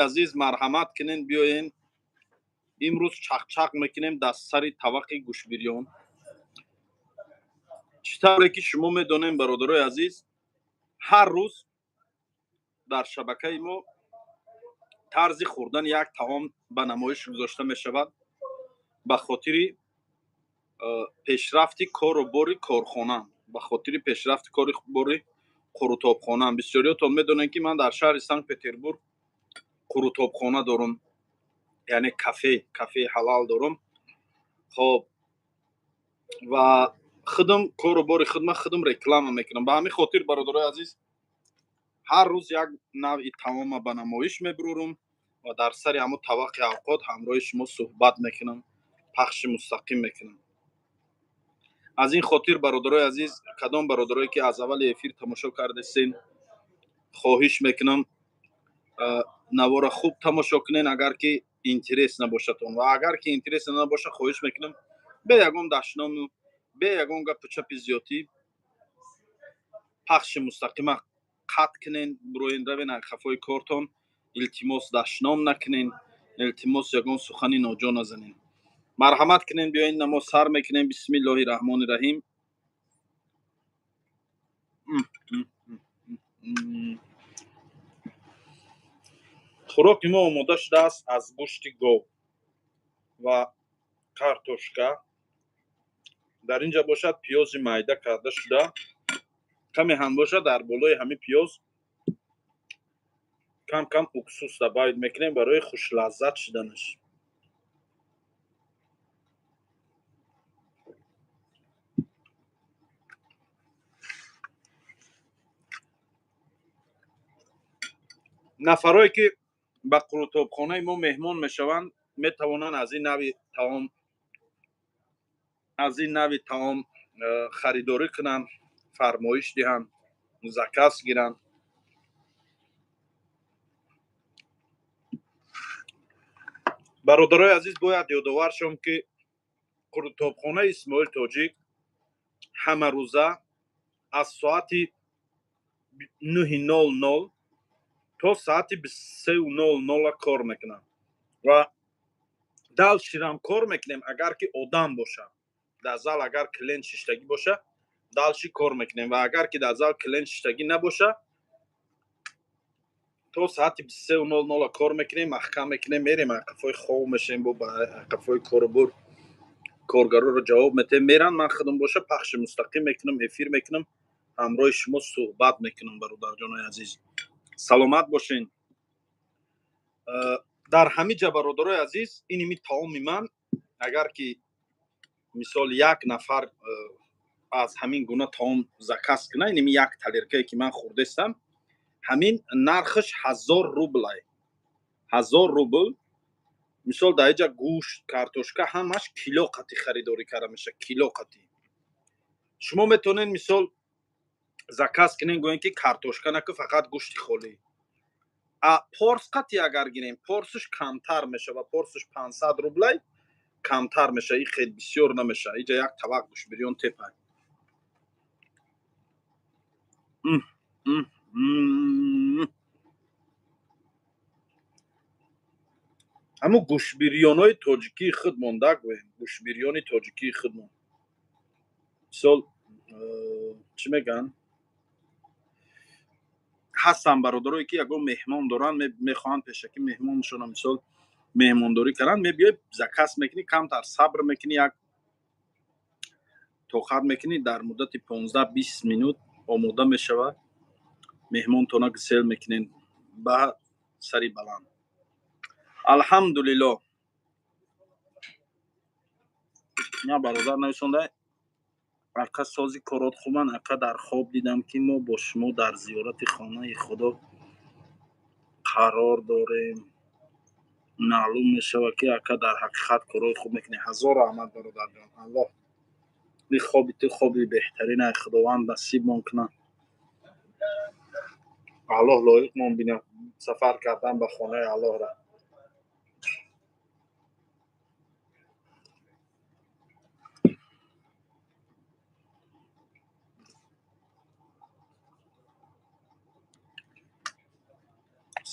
عزیز مرحمت کنین بیاین امروز چاق میکنیم دست سری طبق گوش بریون. چطوره که شما میدونین برادرای عزیز هر روز در شبکه ما طرز خوردن یک طعام به نمایش گذاشته می شود به خاطر پیشرفت کار و باری کارخانه، به خاطر پیشرفت کار و باری قروتابخانه. بسیاریاتون میدونن که من در شهر سنت پتربورگ قروتابخانه دارم، یعنی کافه حلال دارم. خب و خودم کار و باری خودم رکلام میکنم. به همین خاطر برادرای عزیز هر روز یک نوع طعام به نمایش میبرم و در سر همون طبق اوقات همراه شما صحبت میکنم، پخش مستقیم میکنم. از این خاطر برادرای عزیز کدام برادرایی که از اول افیر تماشا کرده سین خواهش میکنم نوار خوب تماشا کنین. اگر که اینترس نباشتون و اگر که اینترس نباشه خواهش میکنم به یگان دشنام به یگان گپ چپ زیاتی پخش مستقیم قطع کنین. بروین روین خفای کارتون التماس دشنام نکنین، التماس یگان سخنی ناجا نزنین. مرحمت کنین بیاین نماز سر میکنین. بسم الله الرحمن الرحیم. خوراک ما آماده شده است از گوشت گاو و کارتوشکا. در اینجا باشد پیاز میده کرده شده، کمی هم باشد در بالای همین پیاز کم کم اکسوس را باید میکنیم برای خوش لذت شدنش. نفرایی که به قروتابخانه ما مهمان میشوند میتوانند از این نوع طعام خریداری کنند، فرمایش دهند، زکاس گیرند. برادرای عزیز باید یادآور شوم که قروتابخانه اسماعیل تاجیک همه روزه از ساعت 9:00 تا ساعت 23:00 کار میکنم و دل شیرم کار میکنیم. اگر که آدم باشه در زال، اگر کلین ششتگی باشه دلشی کار میکنیم و اگر که در زال کلین ششتگی نباشه تا ساعت 23:00 کار میکنیم، محکم میکنیم، میریم اقفای خواب میشیم با اقفای کاربر کارگرا رو جواب میتیم میرن. من خودم باشه پخش مستقیم میکنم، افیر میکنم، همراه شما صحبت میکنم. برادر جان عزیز سلامت باشین. در همه جا برادرای عزیز اینمی طعام من اگر که مثال یک نفر از همین گونه طعام زکاس کنه، اینمی یک تلیرکه که من خوردستم همین نرخش 1000 روبل. 1000 روبل. مثال در اینجا گوشت کارتوشکا همش کیلو قطی خریداری کرده میشه، کیلو قطی. شما میتونین مثال زکاس کنین گوین که کارتوشکا نه که فقط گوشت خالی. پارس قطی اگر گیریم پارسش کمتر میشه و پارسش 500 روبل کمتر میشه. این خیلی بسیار نمیشه. اینجا یک طبق گوشت بریون تپه. اما گوشت بریانای تاجیکی خود مونده گویم. گوشت بریانی تاجیکی خود مونده. مثال چی میگن؟ هستن برادرایی که یگو مهمان دارن میخوان پیشکی مهمانشون مثال مهمانداری کردن، میبیای زکاس میکنی، کمتر صبر میکنی، یک توخت میکنی، در مدت 15-20 منوت آماده میشود. مهمان تونا گسیل میکنین به سری بلند. الحمدلله. نه برادر نویسنده اقا سازی کارات خوبن. اقا در خواب دیدم که ما با شما در زیارت خانه خدا قرار داریم. معلوم میشود که اقا در حقیقت کارای خوب میکنه. 1000 رحمت برادر جان. الله این خوابی تو خوابی بهترین خداوند نصیب ممکنه. الله لایق من بینه سفر کردن به خانه الله را.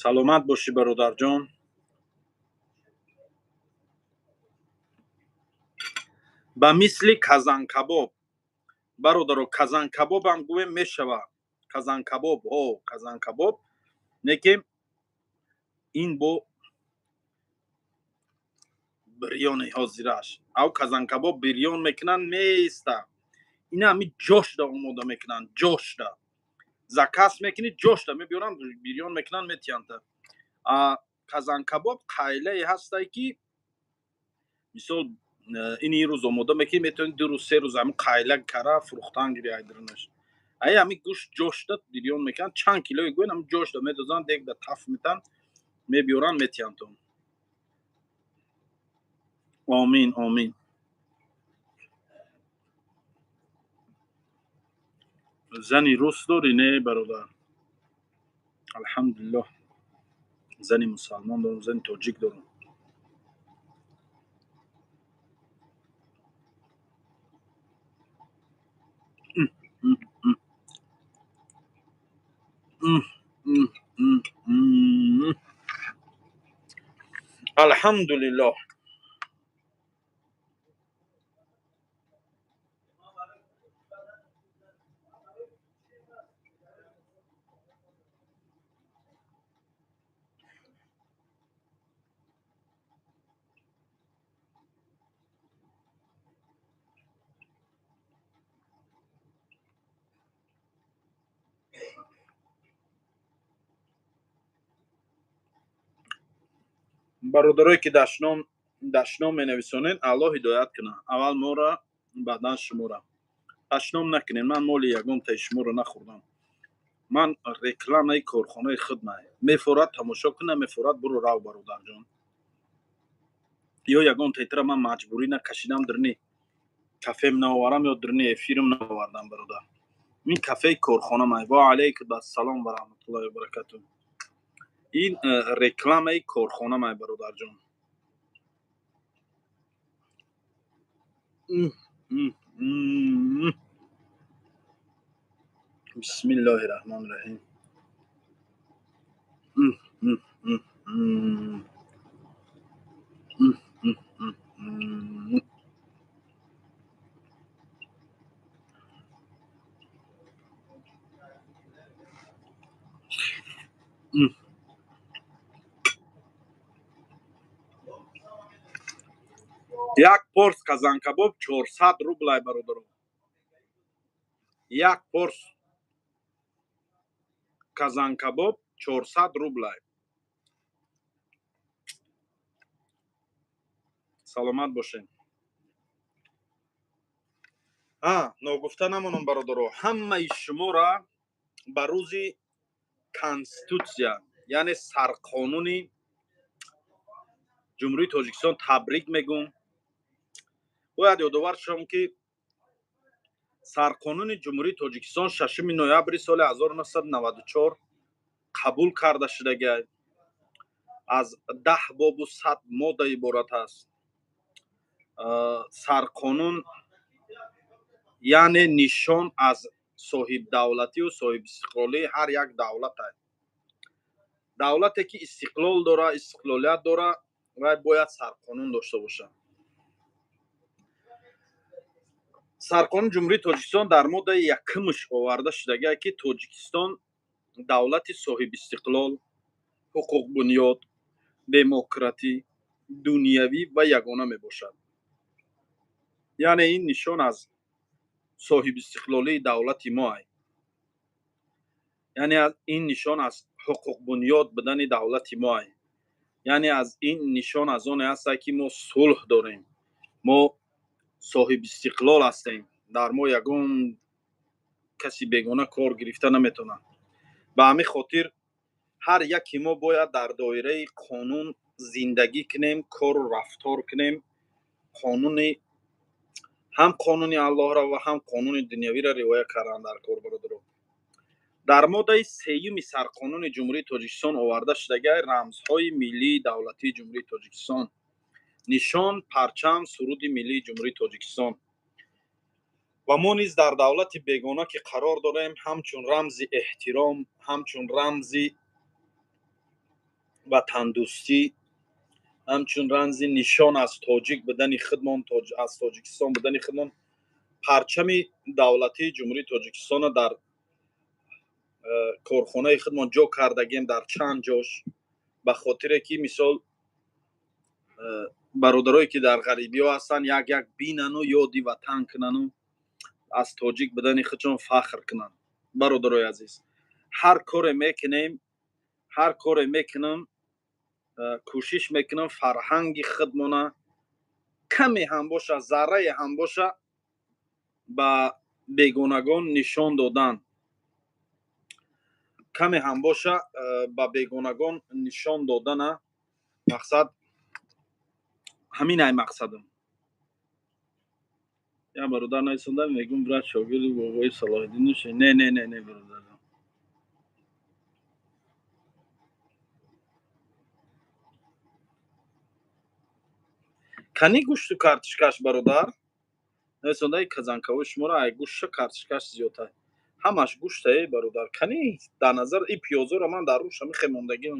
саломат бошӣ бародарҷон. ба мисли казанкабоб бародаро, казанкабобам гӯем мешавад. Казанкабоб казанкабоб некем ин бо бирёни ҳозираш ав казанкабоб бирён мекунанд меиста. Ина ҳами ҷошда омода мекунанд. Ҷошда закас мекунӣ, ҷошда мебиёранд, бирён мекунанд, метиянта. Казанкабоб қайлае ҳастае ки мисол ини рӯз омода мекунӣ, метавонӣ 2 рӯз 3 рӯз ҳами қайла кара фурӯхтан гирӣ айдирнаш. Ҳами гӯшт ҷошда бирён мекунанд. Чанд килои гӯен ҳами ҷошда медозанд, дегда таф метан, мебиёранд, метиянтон. Омин, омин. зани рус дорӣ не бародар? алҳамдулиллоҳ. зани мусалмон дорам, зани тоҷик дорам. алҳамдулиллоҳ. бародарое ки дашном менависонед, алло ҳидоят кунад. аввал моро, баъдан шуморо. дашном накунед. ман моли ягонтаи шуморо нахӯрдам. ман рекламаи корхонаи худмай. мефорад тамошо кунӣ, намефорад бурӯ рав бародарҷон. ё ягонтаитра ман маҷбурӣ накашидам дирни кафем наоварам ё дирни эфирам наовардам бародар. ин кафеи корхонамай. ва алайкум ассалом ва раҳматуллоҳи ва баракатуҳ. ин рекламаи корхонамай бародарҷон. бисмиллоҳи раҳмони раҳим. як порс казанкабоб 400 рублай бародаро. як порс казанкабоб 400 рублай. саломат бошед. ногуфта намонам бародаро. ҳамаи шуморо ба рӯзи конститутсия, яъне сарқонуни ҷумҳурии тоҷикистон табрик мегӯм. бояд ёдовар шавам ки сарқонуни ҷумҳурии тоҷикистон 6 ноябри соли 1994 қабул карда шудагай. аз 10 бобу 100 модда иборат аст. сарқонун яъне нишон аз соҳибдавлатию соҳибистиқлолии ҳар як давлат аст. давлате ки истиқлол дора, истиқлолият дора, вай бояд сарқонун дошта бошад. сарқонуни ҷумҳурии тоҷикистон дар моддаи якумш оварда шудагае ки тоҷикистон давлати соҳибистиқлол, ҳуқуқбунёд, демократӣ, дунявӣ ва ягона мебошад. яъне ин нишон аз соҳибистиқлолии давлати мо аст. яъне ин нишон аз ҳуқуқбунёд будани давлати мо аст. яъне аз ин нишон аз оне ҳастае ки мо сулҳ дорем. мо соҳибистиқлол ҳастем. дар мо ягон каси бегона кор гирифта наметавонад. ба ҳамин хотир ҳар яки мо бояд дар доираи қонун зиндагӣ кунем, кору рафтор кунем. қонуни ҳам қонуни аллоҳро ва ҳам қонуни дунявиро риоя кардан дар кор бародаро. дар моддаи сеюми сарқонуни ҷумҳурии тоҷикистон оварда шудагай рамзҳои миллии давлатии ҷумҳурии тоҷикистон: нишон, парчам, суруди миллии ҷумҳурии тоҷикистон. ва мо низ дар давлати бегона ки қарор дорем, ҳамчун рамзи эҳтиром, ҳамчун рамзи ва тандурустӣ ҳамчун рамзи нишон аз тоҷик будани худмон, аз Тоҷикистон будани худмон, парчами давлатии Ҷумҳурии Тоҷикистоно дар корхонаи худмон ҷо кардагем дар чанд ҷош, ба хотире ки мисол бародарое ки дар ғарибиҳо ҳастанд, як бинану ёди ватан кунану аз тоҷик будани худшон фахр кунанд. Бародарои азиз, ҳар коре мекунам, кӯшиш мекунам фарҳанги худмона каме ҳам боша, заррае ҳам боша ба бегонагон нишон додан. Каме ҳам боша ба бегонагон нишон додана мақсад ҳаминай мақсадам. Я бародар наисонда мегум брат шогирди бобои Салоҳиддин ши. Не бародар. Кани гӯшту картишкаш бародар? Наисонда казанкавои шуморо ай гӯшта картишкаш зиёдтар. Ҳамаш гӯштае бародар. Кани дар назар и пиёзоро ман дар рӯша мехемондагим.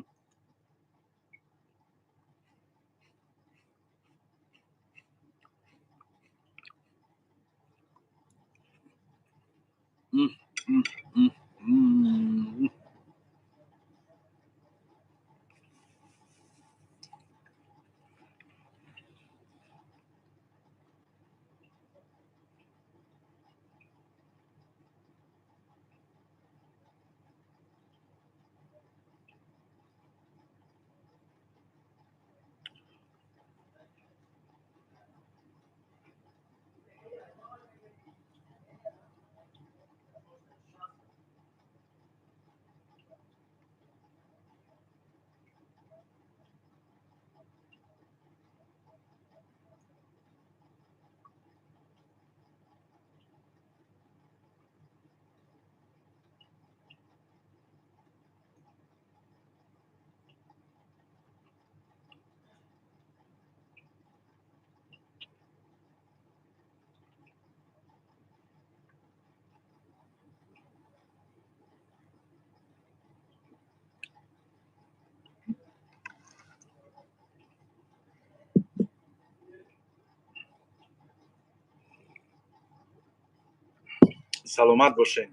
Саломат бошед.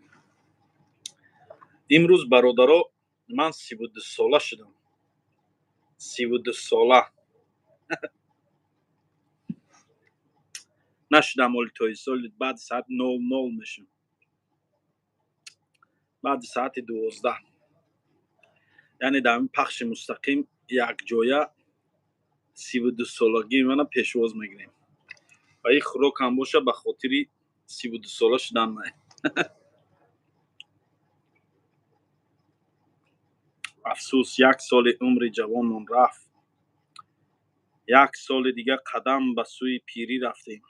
Имрӯз бародаро, ман 32 сола шудам. 32 сола. Нашудам олитои соли баъди саати 00 мешам. баъди саати 12. Яъне дар ин пахши мустақим якҷоя 32 солагии мана пешвоз мегирем. Ва ин хӯрокам боша ба хотири 32 сола шудан май. Афсӯс, як соли умри ҷавонмон рафт. Як соли дига қадам ба сӯи пирӣ рафтем.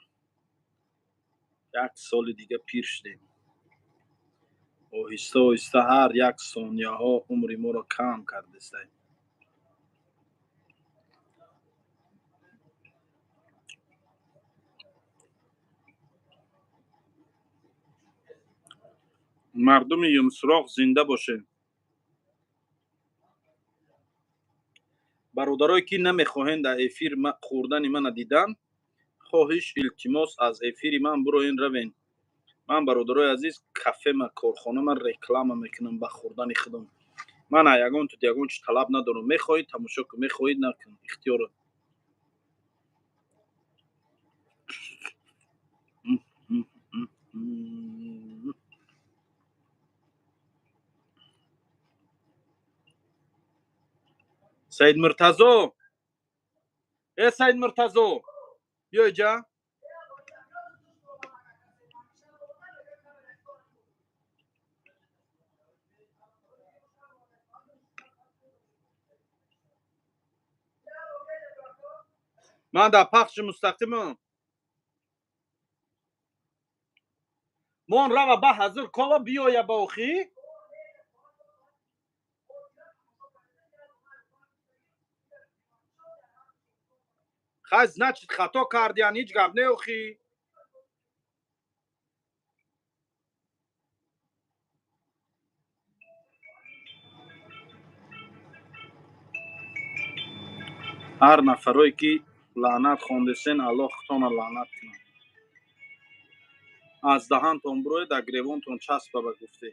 Як соли дига пир шудем. Оҳиста оҳиста ҳар як сонияҳо умри моро кам кардистед. мардуми Юмсуроғ зинда бошед. бародарое ки намехоҳед дар эфир хӯрдани мана дидан, хоҳиш илтимос аз эфири ман бироен равен. Ман бародарои азиз кафема корхонама реклама мекунам ба хӯрдани худам. Ман ягон тут ягон чи талаб надорам. Мехоҳед тамошо кун, мехоҳед накун, ихтиёрот. Саид Муртазо, Саид Муртазо, биё иҷа. Ман дар пахши мустақимам. Мон рава ба ҳазир кола биёя ба охӣ. Хай значит хато кардиан, ҳеҷ гап не охӣ. ҳар нафарое ки лаънат хондесен аллоҳ хутона лаънат кунад. аз даҳантон бироед дар гревонтон часпа ба гуфте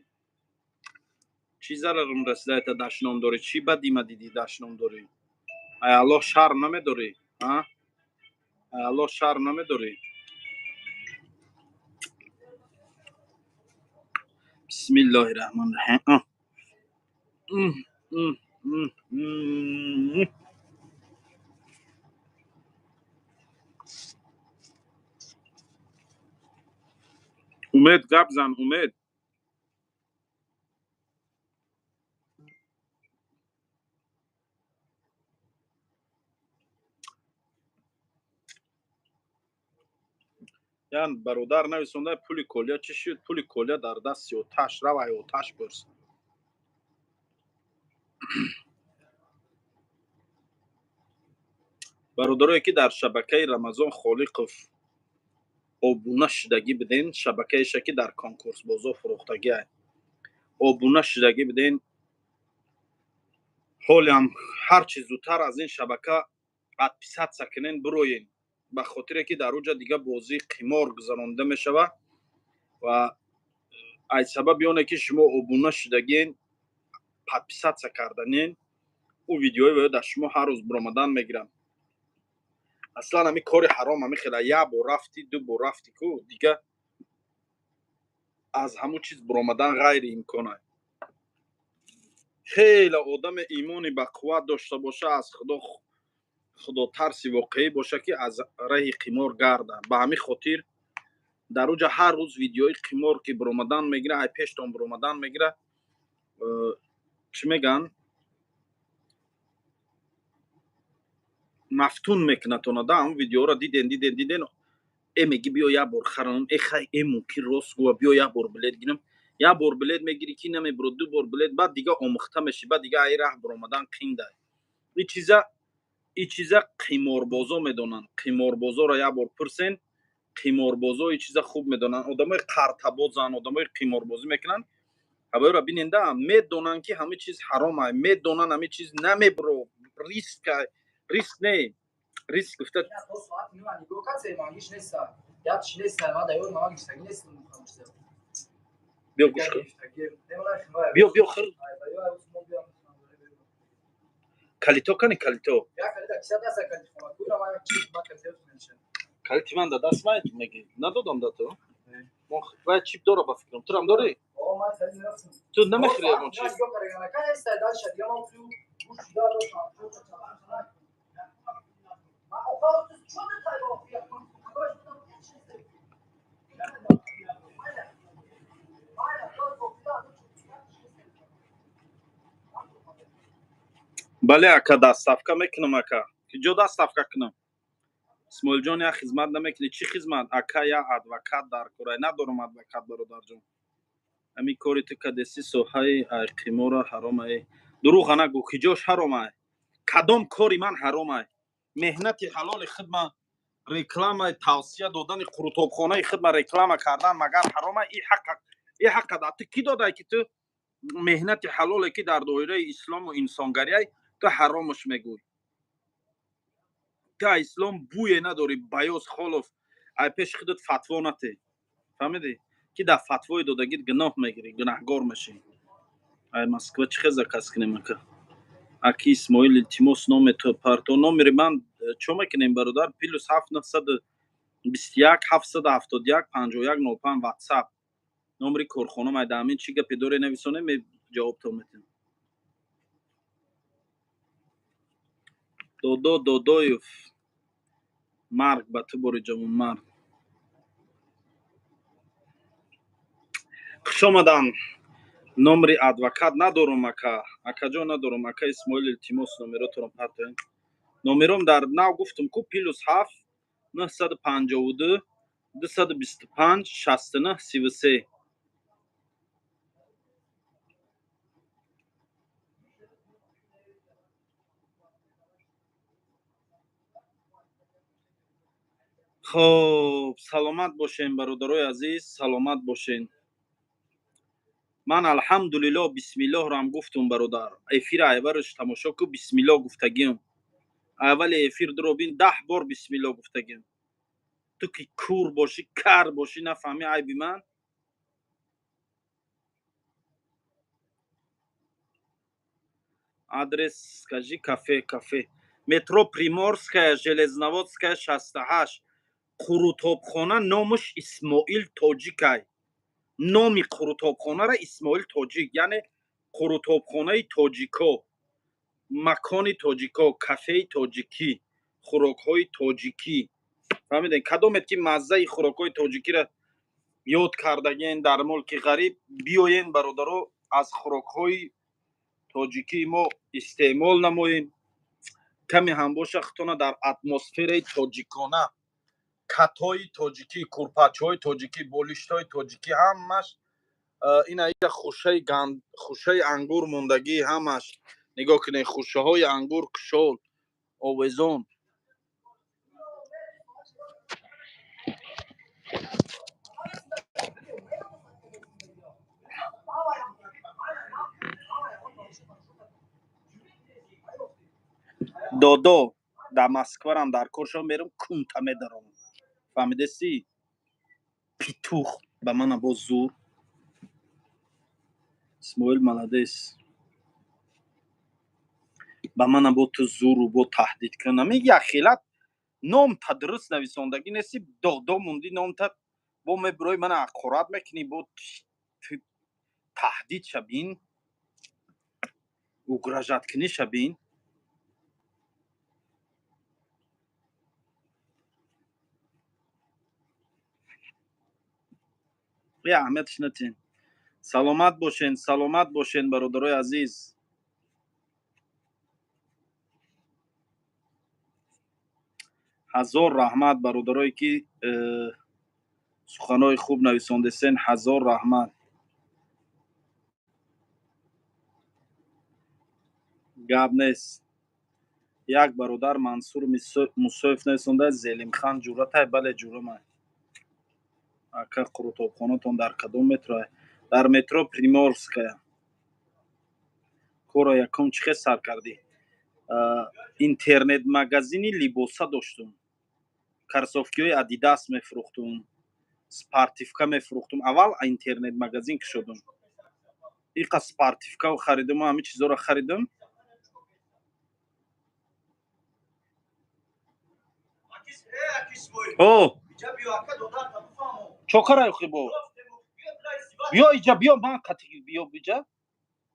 чӣ зарарам расидаята дашном дорӣ, чӣ бадима дидӣ дашном дорӣ. ай аллоҳ шарм намедорӣ? ай аллоҳ шарм намедорӣ? бисмиллоҳи раҳмони раҳим. умед гап зан, умед. ян бародар нависонда пули колия чӣ шуд? Пули колия дар дасти оташ. Равай оташ бурс. бародарое ки дар шабакаи Рамазон Холиқов обуна шудагӣ биден, шабакаеша ки дар конкурс бозор фурохтагиай обуна шудагӣ биден, ҳолиам ҳарчи зудтар аз ин шабака подписатсия кунен бироен, ба хотире ки дар уҷа дига бозии қимор гузаронида мешавад ва аз сабаби оне ки шумо обуна шудагиен, подписатсия карданен, ӯ видеои ваё дар шумо ҳар рӯз биромадан мегирам. аслан ҳамин кори ҳаром ҳамин хела як бор рафти, ду бор рафти ку дига аз ҳамун чиз биромадан ғайриимкона. хеле одаме имони бақувват дошта боша, аз худотарси воқеӣ боша ки аз раҳи қимор гарда. ба ҳамин хотир дар уҷа ҳар рӯз видеои қимор ки биромадан мегира, ай пештон биромадан мегира, чӣ меган, мафтун мекунатона. да ҳамун видеоро диден меги биё як бор харам, хай мумкин рост гӯя, биё як бор билет гирам. як бор билет мегирӣ ки намебуро, ду бор билет, баъд дига омӯхта мешӣ, баъд дига ай раҳ биромадан қинда. ин чиза қиморбозо медонанд. Қиморбозоро як бор пурсен, қиморбозо ин чиза хуб медонанд. Одамои қартабозанд, одамои қиморбозӣ мекунанд. ҳавоёро биненда медонанд ки ҳамин чиз ҳаром аст, медонанд ҳамин чиз намебуро, риск не. Риск гуфта биё гӯш кун. биё хир калито кани калито. Калити ман да даст меги. Надодам да ту. Вай чип дора ба фикрам. Турам дорӣ? Ту намехӯри ягон чиз. бале ака, дастафка мекунам ака. Киҷо дастафка кунам? исмоилҷон як хизмат намекунӣ? Чӣ хизмат? Ака як адвокат дар кора. Надорам адвокат бародарҷон. ҳамин кори ту кадеси соҳаи қимора ҳаром аст. дурӯға нагӯ. киҷош ҳаром аст? кадом кори ман ҳаром аст? меҳнати ҳалоли худ ман рекламаи тавсия додани қурутобхонаи худ ман реклама кардан магар ҳаром аст? ин ҳаққа дар ту ки додай ки ту меҳнати ҳалоле ки дар доираи ислому инсонгарӣ ту ҳаромаш мегӯй? ту ислом бӯе надорӣ. баёз холов ай пеши худат фатво натеҳ. фаҳмидӣ ки дар фатвои додагит гуноҳ мегирӣ, гунаҳгор мешӣ. ай Москва чӣ хеза кас кунем ака? аки Исмоил илтимос номи ту парто номери ман чо мекунем бародар? +7 921 771 5105 WhatsApp. номери корхонам ай дамин чӣ гапе доре нависонем ҷавобто метем. додоев марг ба ту бори ҷавонмард. хушомадан. номери адвокат надорам ака. акаҷон надорам. ака Исмоил илтимос номеротро партоем. номером дар нав гуфтум ку +7 952 225 69 33. хоб саломат бошен бародарои азиз, саломат бошен. ман алҳамдулиллоҳ бисмиллоҳро ҳам гуфтум бародар. эфири айвараш тамошо ку бисмиллоҳ гуфтагиам. аввали эфир дуробин 10 бор бисмилло гуфтагем. Ту ки кур бошӣ, кар бошӣ, нафаҳмӣ айби ман. Адрес скажи. Кафе. Метро Приморская, Железноводская, 68. Қурутобхона номаш Исмоил Тоҷикай. Номи қурутобхонара Исмоил Тоҷик, яъне қурутобхонаи тоҷико, макони тоҷико, кафеи тоҷикӣ, хӯрокҳои тоҷикӣ. фаҳмидем кадомет ки маззаи хӯрокҳои тоҷикиро ёд кардагиен дар мулки ғариб, биёен бародаро, аз хӯрокҳои тоҷикии мо истеъмол намоем. каме ҳам боша хутона дар атмосфераи тоҷикона, катҳои тоҷикӣ, курпачҳои тоҷикӣ, болиштҳои тоҷикӣ, ҳамаш ина хушаи ангур мондагӣ, ҳамаш нигоҳ кунед, хушаҳои ангур, кушол, овезон. додо дар Москварам дар коршам мерам, кунта медарам. фаҳмидеси? Петух ба мана бо зур. Исмоил маладес. ба мана бо ту зуру бо таҳдид кунам. Я хелат номта дуруст нависондагӣ неси, додо мунди номта, бо мебирои мана ҳақорат мекунӣ, бо таҳдид шабин, угражаткунӣ шабин. я аҳамияташ натин. Саломат бошен бародарои азиз. ҳазор раҳмат бародарое ки суханои хуб нависондесен. ҳазор раҳмат. гап нест. як бародар Мансур Мусоев нависонда, Зелимхан ҷуръатай. бале, ҷуръамай. ака қурутобхонатон дар кадом метроа? Дар метро Приморская. кора якум чӣ хел сар кардӣ? Интернет магазини либоса доштум. Карсовкиҳои Адидас мефурӯхтум, спартивка мефурӯхтум. Аввал интернет магазин кушодум. иқа спартивкаро харидуму ҳамин чизҳоро харидум. чокара ёхи бо биё иҷа, биё, ман қати биё биҷа.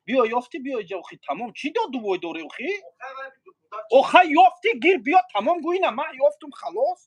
биё ёфти, биё иҷа охи, тамом. Чӣ доду вой дорӣ охи? охай ёфти, гир биё, тамом гӯина, ман ёфтум, халос.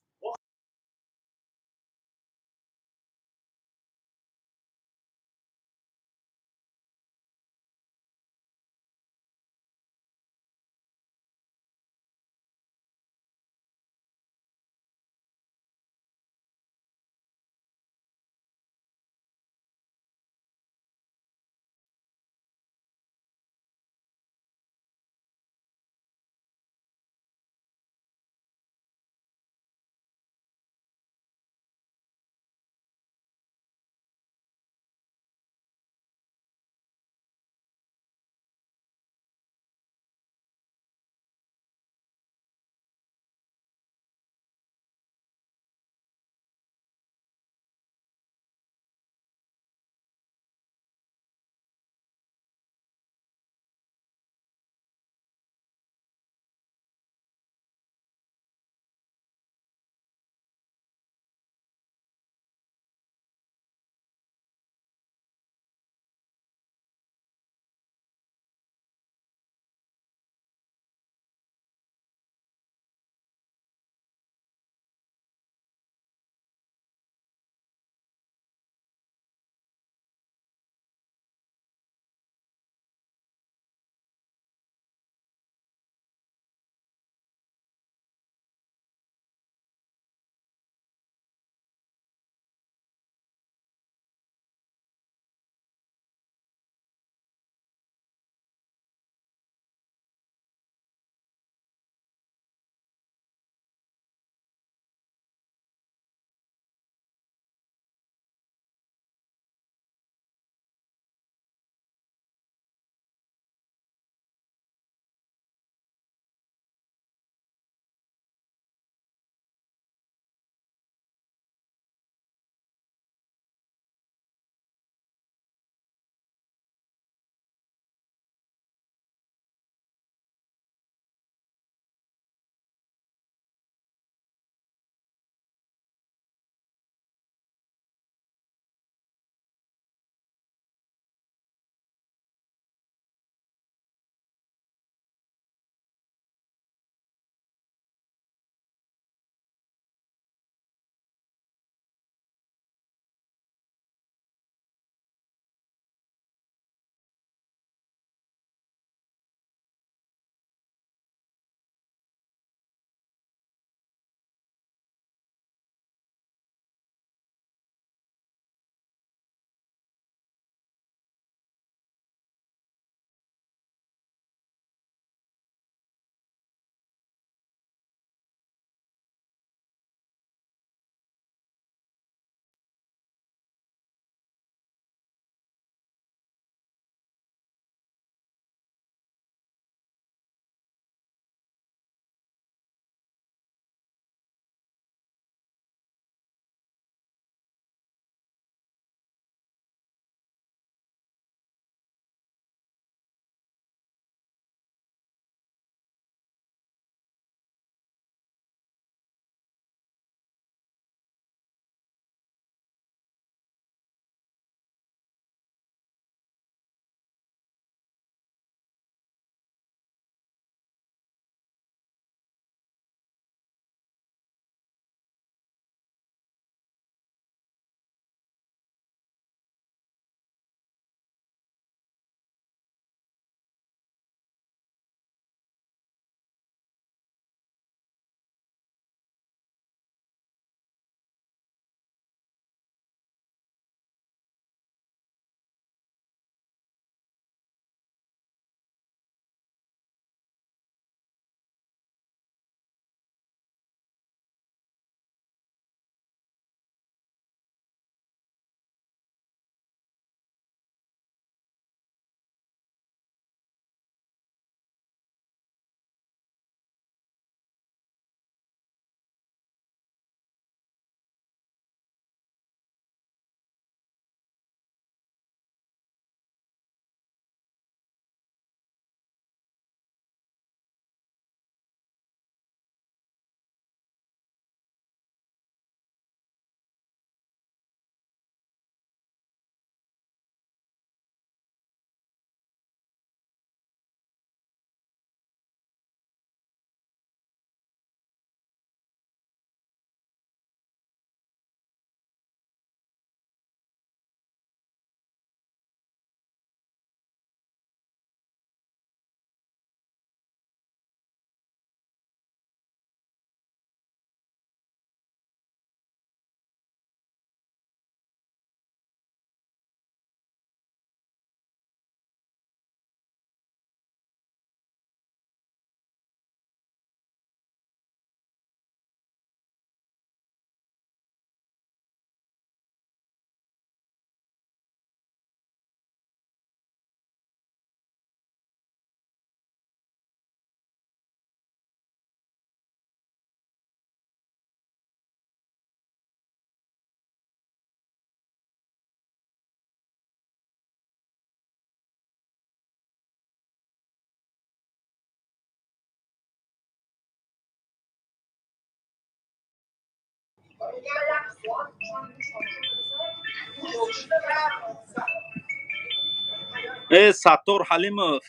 Саттор Ҳалимов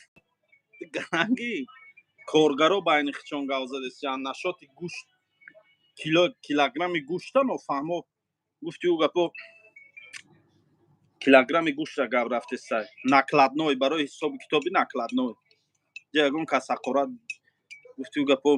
гаранги коргаро байни хичон гавзадестиян нашоти гӯшт килограмми гӯшта нофаҳмо гуфти ӯ гапо килограмми гӯштра гап рафтесай накладной барои ҳисоби китоби накладной ягон касақорат гуфти ӯ гапо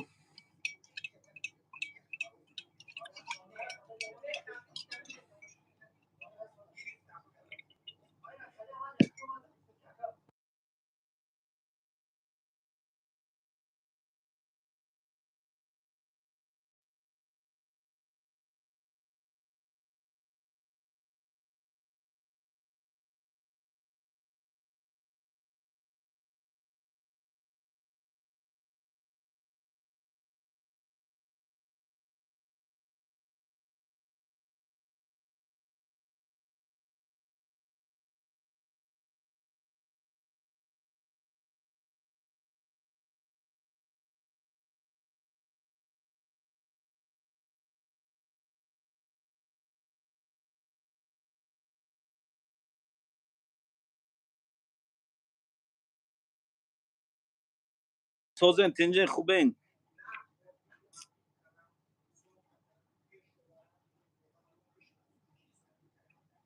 созен тинҷен хубен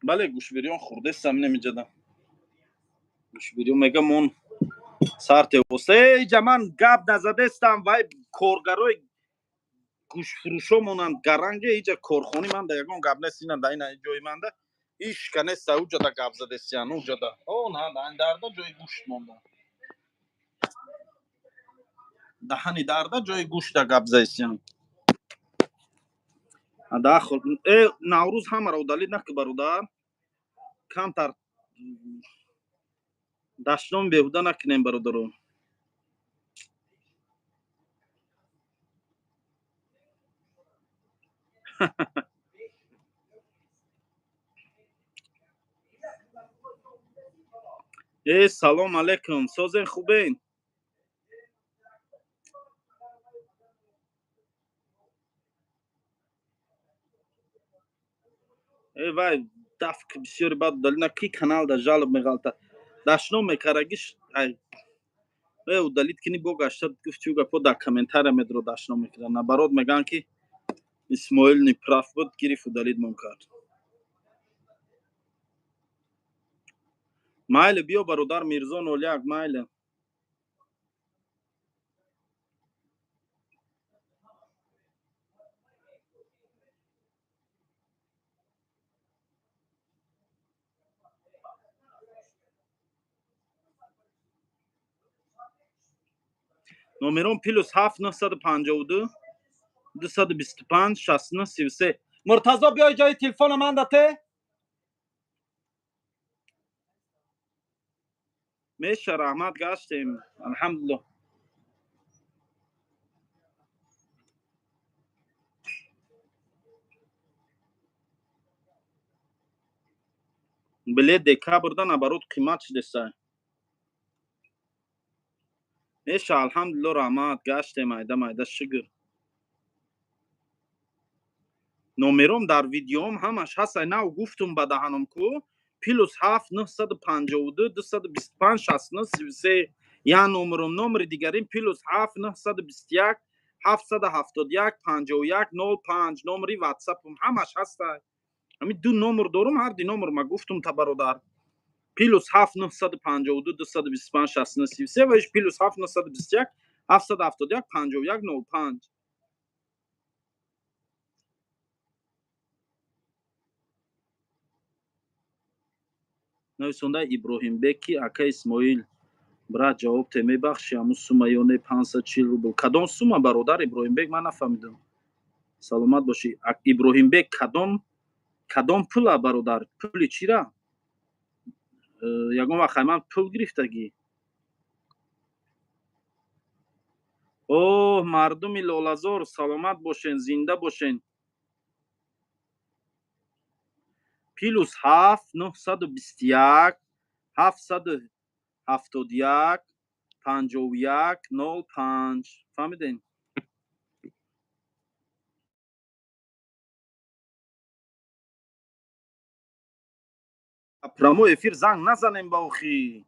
бале гӯшбириён хурдестам намеҷадам гӯшбириён мегам он сартевоста ҷаман гап назадестам вай коргарои гӯштфурӯшо монанд гаранге иҷа корхони манда ягон гап нест ина да ина ҷои манда ишка неста уҷада гап задестиян уҷада на дарда ҷои гӯшт монда даҳани дарда ҷои гӯшта гап задестиян наврӯз ҳамаро удалид наки бародар камтар даштноми беҳуда накунем бародаро салом алейкум созен хубен вай дафк бисёри бад удалид на ки канал да жалоб меғалта дашном мекарагиш удалид кини бо гашта гуфти ӯ гапо да комментария медро дашном мекарда наоборот меган ки исмоил неправ буд гирифт удалид мон кард майле биё бародар мирзо 01 майле номерон плюс 7 952 225 69 33 муртазо биё ҷои телефона манда те меша раҳмат гаштем алҳамдулилло билет декабрда наоборот қимат шудеста меша алҳамдулилло раҳмат гаштем айда майда шукр номером дар видеом ҳамаш ҳастай нав гуфтум ба даҳаном ку плюс 7 952 225 69 33 я номером номери дигарин плюс 7 921 771 51 05 номери ватсапом ҳамаш ҳастай ҳамин ду номер дорум ҳарди номер ма гуфтум та бародар плюс 7 952 225 69 33 ва иш плюс 7 921 771 51 05 нависонда иброҳимбеки ака исмоил брат ҷавоб те мебахшӣ ҳамун сума ё не 540 рубл кадом сума бародар иброҳимбек ман нафаҳмидам саломат бошӣ иброҳимбек кадом пула бародар пули чира ягон вақт ман пул гирифтагӣ мардуми лолазор саломат бошен зинда бошен плюс 7 921 771 51 05 фаҳмидем پرامو افیر زنگ نزنیم با اوخی.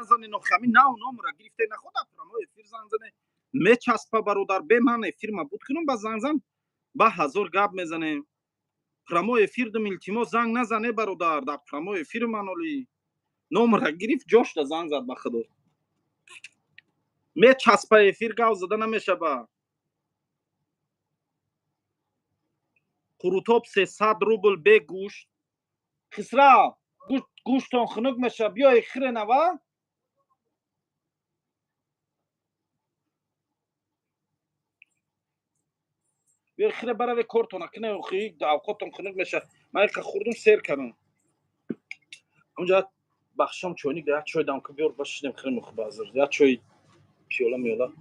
نزنین خمی نو نمره گرفته نخود پرامو افیر زنگ زنه میچسبه برادر به من افیر ما بود کنم با زنگ زن با هزار گپ میزنه پرامو افیر دم التیماس زنگ نزنه برادر در پرامو افیر منولی نمره گرفت جاش دا زنگ زد به خدا میچسبه افیر گاو زده نمیشه با قروتوب 300 روبل به گوشت خسرا گوشتون خنک میشه بیا اخیر نوا بیا اخیر برای کارتون کنه اخی اوقاتون خنک میشه من که خوردم سیر کردم اونجا بخشم چونی ده چای دام که بیار باشیم خیلی مخ بازار یا چای پیولا میولا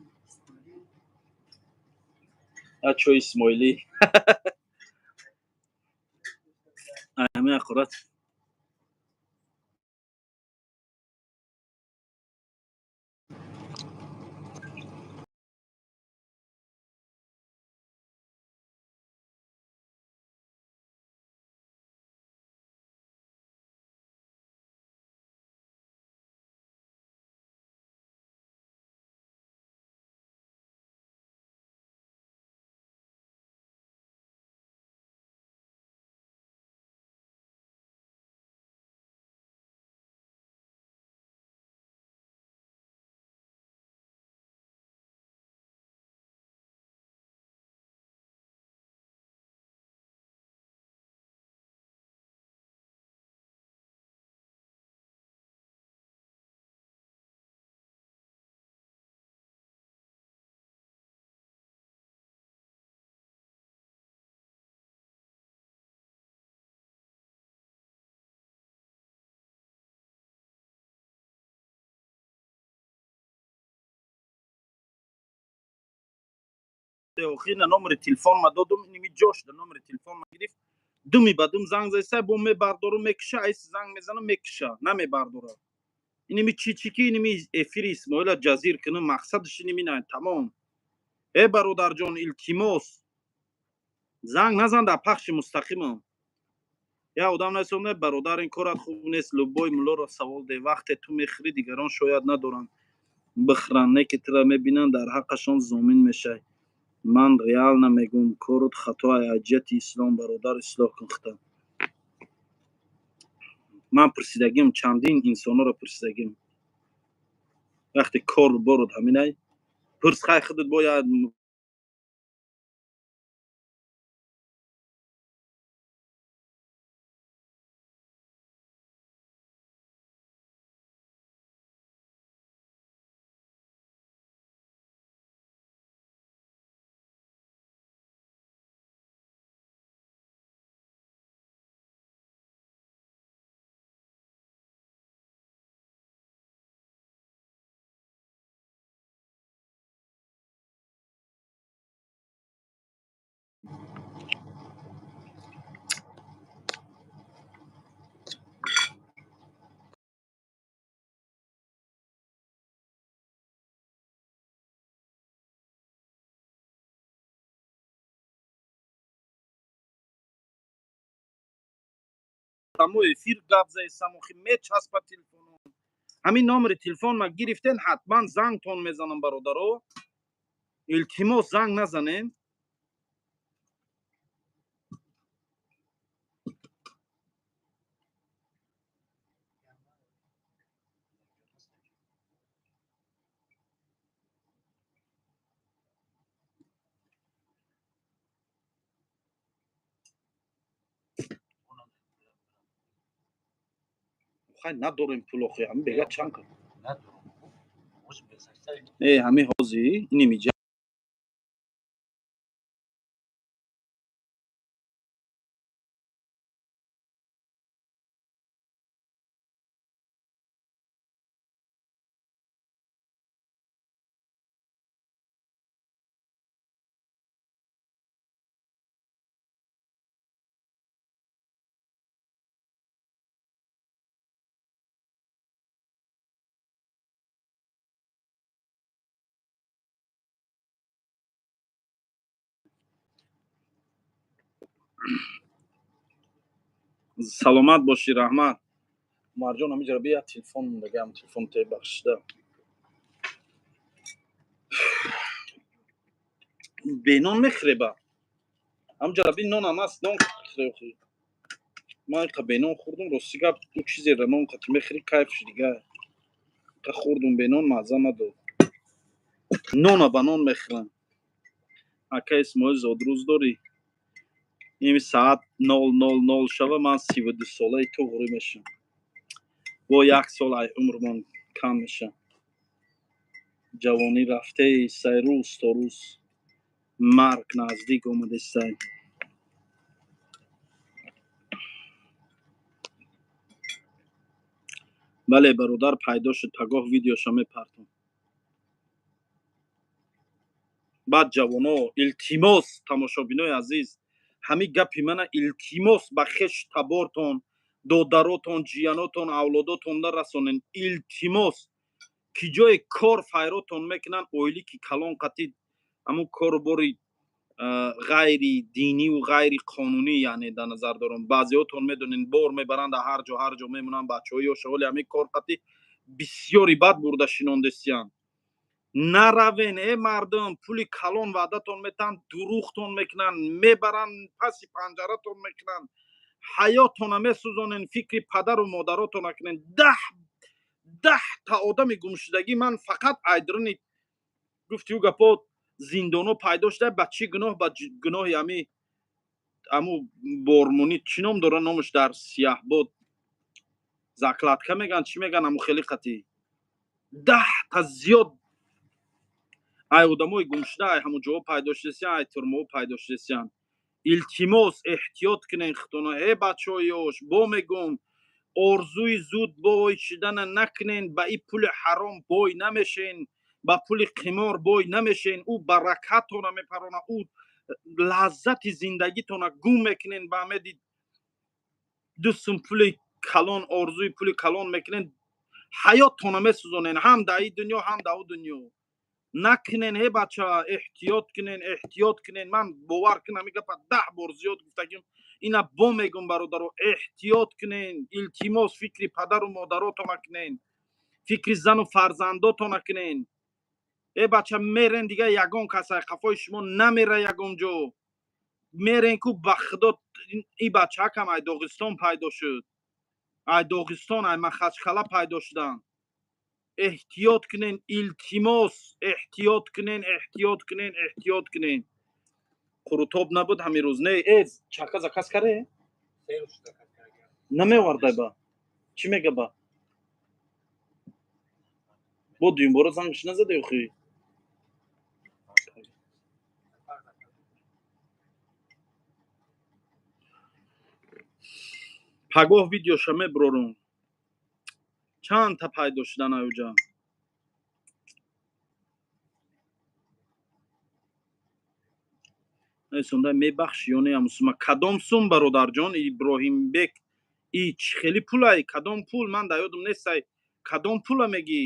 یا چای اسماعیلی همه اخرات اخی نه نمره تلفن ما دادم اینمی جاش ده نمره تلفن ما گرفت دومی بدم زنگ زیسه بوم میبردارم میکشه ایس زنگ میزنم میکشه نمیبرداره اینمی چی که اینمی افیر اسماعیل جزیر کنه مقصدش اینمی نه تمام ای برادر جان التیماس زنگ نزن در پخش مستقیم یا آدم نسونه برادر این کارت خوب نیست لبای ملا را سوال ده وقت تو میخری دیگران شاید ندارن بخرن نه که ترا میبینن در حقشان زامین میشه من ریال نمیگم کارت خطای حجت اسلام برادر اصلاح کن خطا من پرسیدگیم چندین انسان را پرسیدگیم وقتی کار برد همینه پرس خواهی خودت باید تمو افیر گپ زی سموخی میچسبه تلفن همین نمره تلفن ما گرفتین حتما زنگ تون میزنم برادرو التماس زنگ نزنین خیلی نداریم پول آخه همین بگه چند کن همین حوزی اینی میجه саломат бошӣ. раҳмат. умарҷон ҳаминҷоро бия, телефон мондагиам, телефон тебахшида. бенон мехӯреба? ҳамҷоро би нонам аст, нон хӯрехӯ. ман иқа бенон хӯрдум, рости гап ду чизеро нон қати мехӯри, кайфш дига. Иқа хӯрдум бенон, мазза надод. Нона ба нон мехӯрам. Ака Исмоил Зодрӯз дорӣ? ими саат 00:00 шава, ман 32 солаи туғрӣ мешавам. бо 1 сол ай умрмон кам меша. ҷавонӣ рафтаи рӯз то рӯз марг наздик омадасай. бале бародар пайдо шуд, пагоҳ видеоша мепартам. баъд ҷавоно илтимос, тамошобинои азиз, ҳамин гапи мана илтимос ба хеш табортон, додаротон, ҷиянотон, авлодотон нарасонен. Илтимос ки ҷои кор файротон мекунанд, ойлики калон қатӣ ҳамун корубори ғайри диниву ғайри қонунӣ, яъне дар назар дорам. баъзеҳотон медонен бор мебаранд, ҳар ҷо мемонанд бачаҳои ёша, вале ҳамин кор қатӣ бисёри бад бурда шинондасиянд. наравен мардум, пули калон ваъдатон метаҳанд, дурӯғтон мекунанд, мебаранд паси панҷаратон мекунанд, ҳаётона месӯзонен, фикри падару модаротона кунен. 10 та одами гумшудагӣ ман фақат айдрони гуфтиу гапо зиндоно пайдо шуда, ба чӣ гуноҳ? Ба гуноҳи ҳамун бормунӣ, чӣ ном дора номаш дар Сияҳбод? Закладка меган, чӣ меган ҳамун хеле қатӣ? 10 та зиёд ай одамои гумшуда, ай ҳамун ҷоҳо пайдо шудасиянд, ай турмаҳо пайдо шудасиянд. илтимос эҳтиёт кунен худтона. бачаҳои ёш, бо мегум, орзуи зуд бой шудана накунен, ба ин пули ҳаром бой намешен, ба пули қимор бой намешен. ӯ баракатона мепарона, ӯ лаззати зиндагитона гум мекунен. ба амеди 2 сум пули калон, орзуи пули калон мекунен, ҳаёттона месӯзонен, ҳам дар ин дунё, ҳам дар он дунё. накунен бача, эҳтиёт кунен. Ман бовар кунам ин гапа 10 бор зиёд гуфтагим, ина бо мегум бародаро, эҳтиёт кунен. илтимос фикри падару модаротона кунен, фикри зану фарзандотона кунен. бача мерен дига, ягон кас ай қафои шумо намера ягон ҷо. мерен ку ба худо ин бачаакам ай Доғистон пайдо шуд, ай Доғистон, ай Махачкала пайдо шуданд. эҳтиёт кунен, илтимос эҳтиёт кунен. қурутоб набуд ҳамин рӯз, не? чака закас каре? намевардай ба? Чӣ мега ба? бо дуюмбора зангаш назадаи охӣ? пагоҳ видеоша мебурорум. чанд та пайдо шудан аёҷа. сонда мебахшӣ ё не амусума? Кадом сум бародарҷон Иброҳимбек? И чӣ хели пулай? Кадом пул? Ман дар ёдум нестай. Кадом пула мегӣ?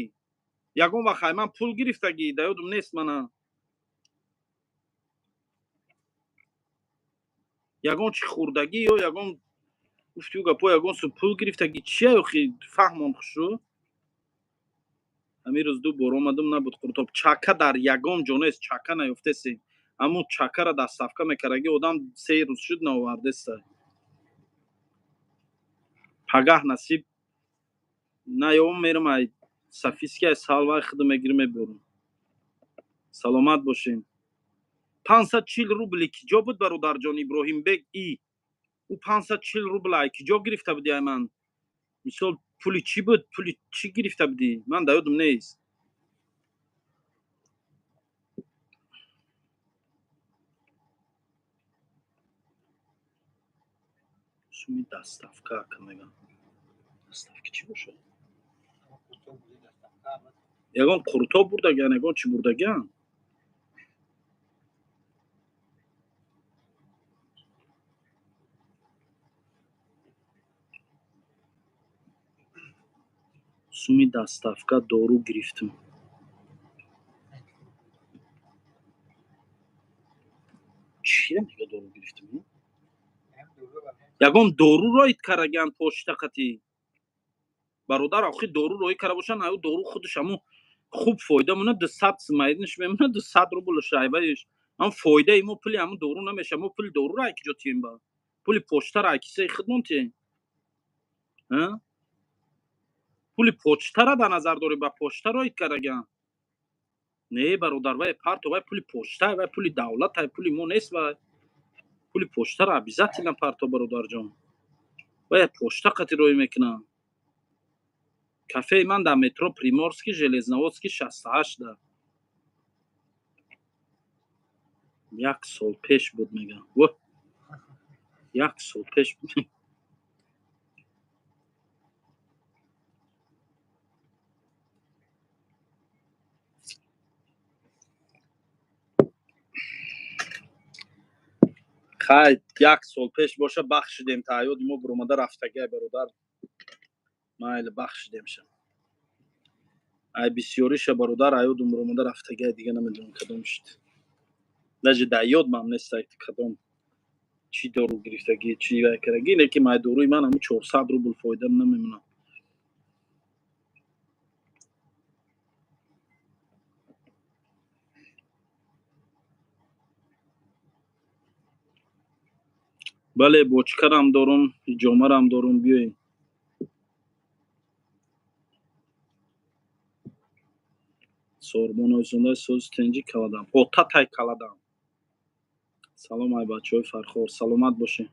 Ягон вақт ай ман пул гирифтагӣ? Дар ёдум нест мана. ягон чӣ хӯрдагӣ ё ягон гуфтиу гапо, ягон сум пул гирифтагӣ? Чия охӣ? фаҳмон хушу? ҳамин рӯз ду бор омадум, набуд қуртоб. чака дар ягон ҷо нест, чака наёфтасе. ҳамун чакара дастафка мекардагӣ, одам 3 рӯз шуд наовардастай. пагаҳ насиб наёвам, мерам ай сафиски ай салвай худу мегирӣ мебурам. саломат бошем. 540 рубли киҷо буд бародарҷон Иброҳимбек? ӯ 540 рубл ай киҷо гирифта будӣ? Ай ман мисол пули чӣ буд? Пули чӣ гирифта будӣ? Ман дар ёдум нест. суми дастафка ака мегам. дастафка чӣ бошад? ягон қуртоб бурдагиан, ягон чӣ бурдагиан? суми дастафка дору гирифтам. чия мега дору гирифтам? ягон доруроид караган поштақати бародар охи дорурои кара бошан аю дору худаш аму хуб фоида мона 200 майдниш мемона 200 рубл шайбаиш ам фоида имо пули аму дору намеша аму пули дору ра ки ҷотием ба пули почта ра ки се хидмонти ҳа пули почта ра да назар дори ба почта роид караган не бародар вай парто вай пули почта вай пули давлат ай пули мо нест вай пули почта ра обязательно парто бародарҷон вай почта қати роӣ мекунам кафеи ман дар метро Приморский железноводский 68 да 1 сол пеш буд мегам 1 сол пеш буд хай 1 сол пеш боша бахшидем таъёди мо буромада рафтагай бародар майли бахшидемша ай бисёриша бародар аёдум буромада рафтагай дига намедонам кадом шид даже дар ёдмам нестак кадом чӣ дору гирифтагӣ чӣ вай карагӣ ине ки май доруи ман ҳамун 400 рубл фоидам намемонад бале бочкарам дорум ҳиҷомарам дорум биёед сормонои зондаи сози тенҷӣ каладам отатай каладам салом ай бачаҳои фархор саломат бошед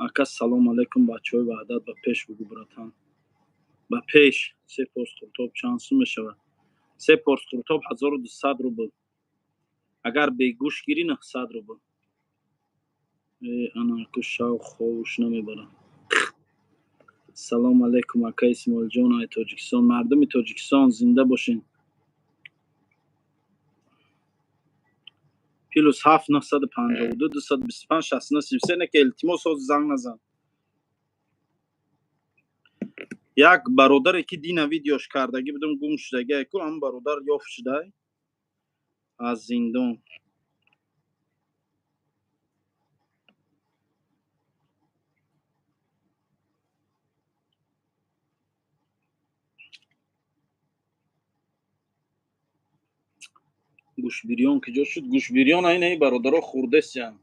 ака салому алайкум бачаҳои ваҳдат ба пеш бугӯ братан ба пеш се порс қуртоб чанд сум мешавад се порс қуртоб 1200 рубл агар бегӯш гирӣ 900 рубл анаку шавқ ховуш намебарад салому алайкум ака исмоилҷон ай тоҷикистон мардуми тоҷикистон зинда бошед +7 952 225 69 33 неки илтимос ҳозир занг назан як бародаре ки дина видеош кардагӣ будум гум шудагие ку ҳамун бародар ёфт шудай аз зиндон гӯшбирён ки ҷо шуд гӯшбирён айнаи бародаро хурдесян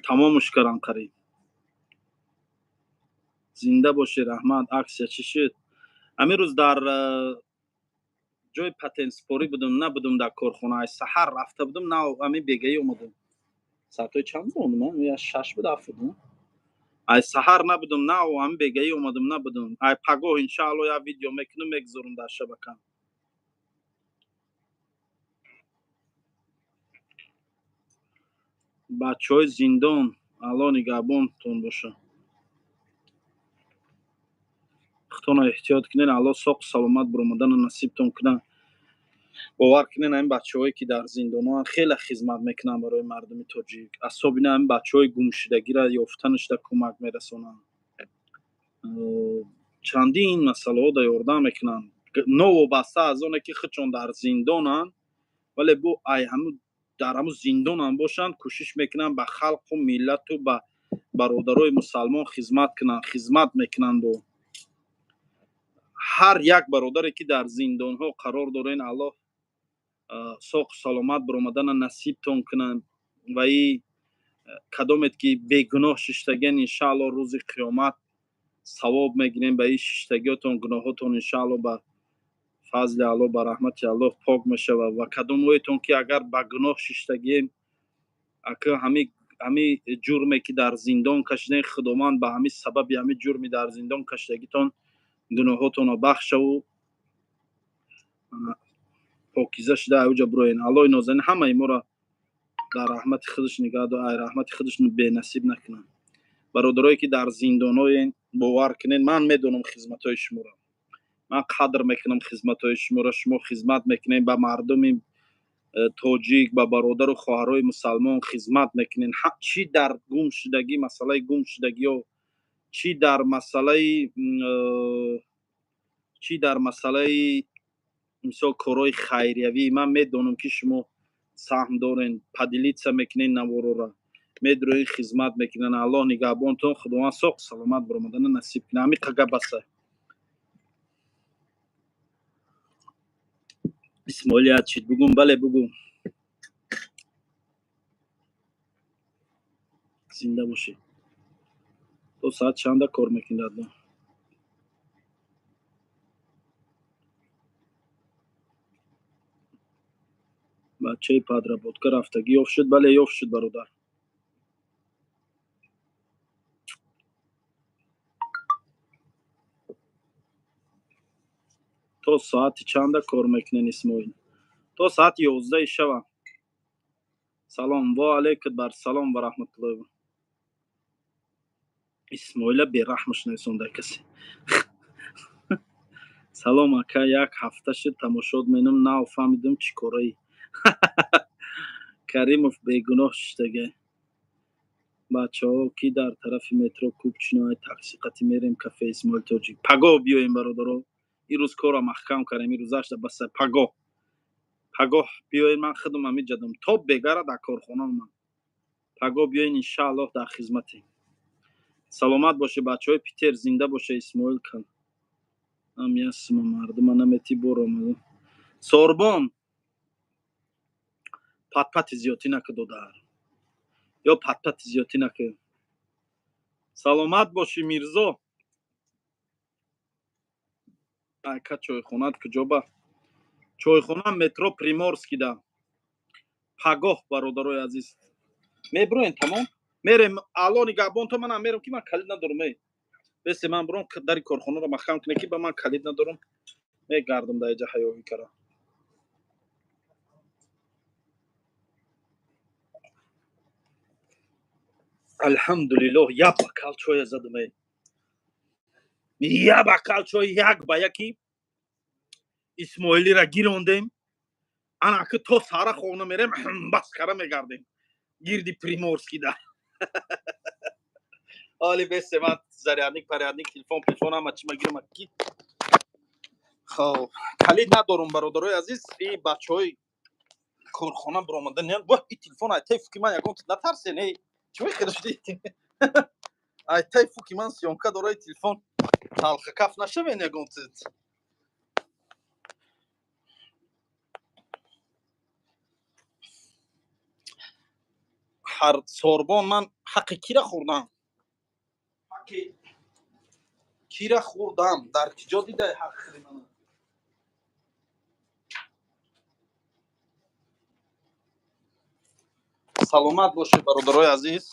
тамомуш карам қариб зинда бошед раҳмат аксия чӣ шуд ҳамин рӯз дар ҷои патентспорӣ будум набудум дар корхона аз саҳар рафта будум на ҳамин бегаӣ омадум саъатои чанд буд 6 буд 7 буд аз саҳар набудум на ҳамин бегаӣ омадум набудум ай пагоҳ иншаалло як видео мекунум мегузорум дар шабака бачаҳои зиндон алло нигаҳбонтон бошад худтона эҳтиёт кунед алло соқ саломат буромадана насибтон кунад бовар кунед ҳамин бачаҳое ки дар зиндонанд хеле хизмат мекунанд барои мардуми тоҷик асобина ҳамин бачаҳои гумшудагиро ёфтанашда кӯмак мерасонанд чандин масъалаҳода ёрдам мекунанд новобаста аз оне ки худшон дар зиндонанд вале бо ай ҳамун дар ҳамун зиндонам бошанд кӯшиш мекунанд ба халқу миллату ба бародарои мусалмон хизмат кунанд хизмат мекунанд бо ҳар як бародаре ки дар зиндонҳо қарор дорен аллоҳ соқу саломат буромадана насибтон кунанд ва и кадомет ки бегуноҳ шиштагиен иншаалло рӯзи қиёмат савоб мегирем ба и шиштагиётон гуноҳотон иншаалло ба фазли аллоҳ ба раҳмати аллоҳ пок мешавад ва кадомоетон ки агар ба гуноҳ шиштагием ака ҳамин ҷурме ки дар зиндон кашидем худованд ба ҳамин сабаби ҳамин ҷурми дар зиндон кашидагитон гуноҳотонро бахшаву покиза шуда аёҷа бироен аллоҳи нозанин ҳамаи моро дар раҳмати худаш нигоҳ дорад ай раҳмати худаш бенасиб накунад бародарое ки дар зиндоноен бовар кунед ман медонам хизматҳои шуморо ман қадр мекунам хизматҳои шуморо шумо хизмат мекунед ба мардуми тоҷик ба бародару хоҳарои мусалмон хизмат мекунед чӣ дар гумшудагӣ масъалаи гумшудагиё чӣ дар масъалаи мисол корҳои хайриявӣ ман медонам ки шумо саҳм дорен падилитса мекунед наворора медрои хизмат мекунанд. Аллоҳ нигаҳбонтон, худованд соқ саломат баромадани насиб кунад. Ҳамин қага баса. исмоили ачид бугум, бале бугум. Зинда бошед. То соат чанда кор мекунад? бачаи подработка рафтагӣ ёфт шуд? Бале ёфт шуд бародар. то соати чанда кор мекунен исмоил? то соати 11 шава. салом ва алейкум бар салом ва раҳматуллоҳи. исмоила бераҳмаш нависонда касе. салом ака, як ҳафта шуд тамошод менам, нафаҳмидам чӣ кораӣ. каримов бегуноҳ шуштага. бачаҳо ки дар тарафи метро кӯпчинои таксиқатӣ мерем кафе исмоил тоҷик. пагоҳ биёем бародаро. ирӯз кора маҳкам кардем, ирӯзашда баса пагоҳ. пагоҳ биёед, ман худам меҷадам. тоб бегара дар корхона ман. пагоҳ биёед, иншааллоҳ дар хизматем. саломат бошед бачаҳои Питер, зинда бошед Исмоил кан. Амясма мардума намети боромад. Сорбон патпати зиёдӣ нака додар. ё патпати зиёдӣ нака. Саломат боши Мирзо. Ака чойхонат куҷо ба? Чойхона метро Приморский да. пагоҳ бародарои азиз. Меброен тамом? Мерем алло нигаҳбон то манам мерам ки ман калид надорам. бесе ман буром дари корхонаро маҳкам кунем ки ба ман калид надорам. мегардам дар ҷа ҳаёвӣ кара. алҳамдулиллоҳ як бакал чой задам. як бакал чой як ба яки исмоилиро гирондем. анаки то сара хона мерем, баскара мегардем гирди Приморский да. ҳоли бесе ман зарядник парядник телефон ҳама чӣ магирам ки. хоб калид надорам бародарои азиз. И бачаҳои корхона биромадан ва и телефон айтай фуки ман ягон натарсен. чӣ мехирашди? айтай фуки ман сёмка дорай телефон талха каф нашавен ягон тит. ҳар сорбон ман ҳаққи кира хӯрдам? ҳаққи кира хӯрдам? дар киҷо дидай ҳаққи ман? саломат бошед бародарои азиз.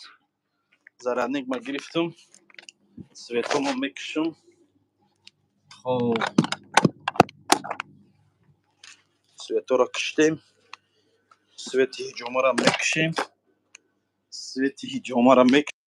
зарядник ма гирифтам. светомо мекушам. хоб светоро куштем. свети ҳиҷомаро мекушем. свети ҳиҷомаро мекушем.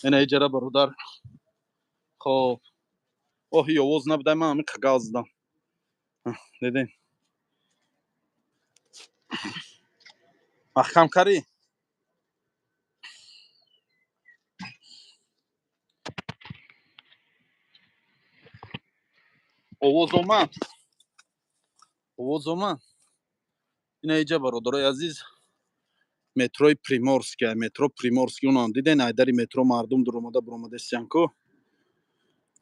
ина иҷара бародар. хоб оҳи овоз набудай, ман ҳамин қагал задам. дидем маҳкам карӣ? овоз омад. ина иҷа бародарои азиз метрои Приморския. Метро Приморский онам диден айдари метро мардум дуромада буромада истиян ку.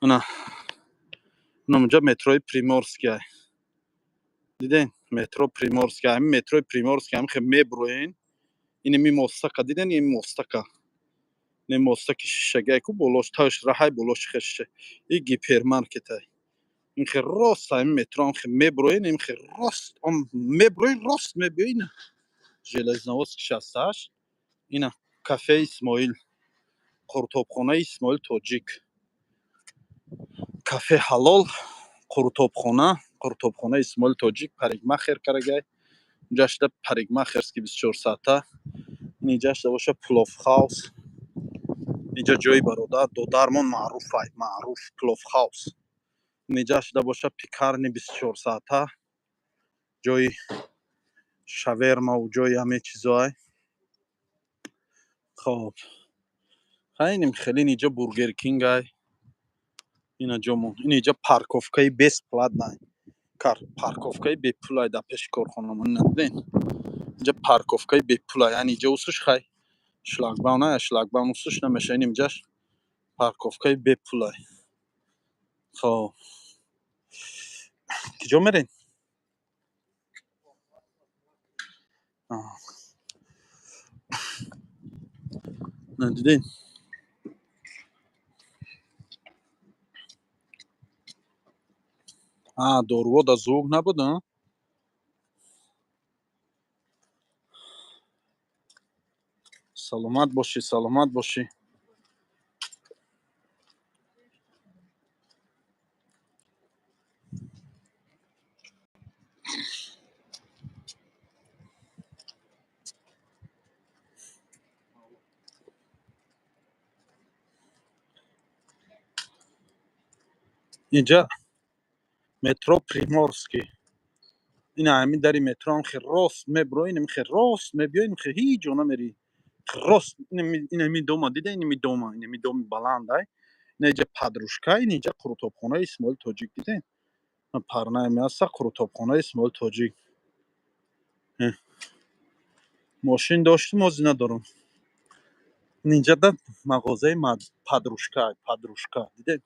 Ана инҷа метрои Приморския. Диден метро Приморския. Ҳамин метрои Приморския ҳам хе мебуроен. Ини ми мостака диден ин мостака. Не мостаки шишагай ку болош таш раҳай болош хешше. И гипермаркетай. ин хе рост ҳамин метро ҳам хе мебуроен ин хе рост он мебурои рост мебиёина. Железноводский 68. Ина кафеи Исмоил. Қуртобхонаи Исмоил тоҷик. Кафе ҳалол, қуртобхона Исмоил тоҷик, парикмахер карагай. Инҷа шуда парикмахерский 24 саата. Инҷа шуда боша пловхаус. Инҷа ҷои бародар додармон маъруфай, маъруф пловхаус. Инҷа шуда боша пекарни 24 саата. Ҷои шавермаву ҷои ҳаме чизоай. Хоб. Хайним хеле инҷа бургер кингай. Ина ҷомон. Инҷа парковкаи бесплатнай. Парковкаи бепулай дар пеши корхонамо надиден. Инҷа парковкаи бепулай. Яъни инҷа усуш хай шлагбаун усуш намеша. Ин инҷаш парковкаи бепулай. Хоб. Киҷо мерен? Надиден. Доруво да зӯг набуд. Саломат бошӣ. Инҷа метро Приморский. Ина ҳамин дари метро ҳам хе рост мебурои ин хе рост мебиёи ин хе ҳеҷ ҷо намери. Рост ина ми дома дида ин ми доми баландай. Ина инҷа подружка ин инҷа қуртобхонаи Исмоил тоҷик диден. Парнаи маста қуртобхонаи Исмоил тоҷик. Мошин доштим ҳозир надорам. Инҷа да мағозаи подружка диден.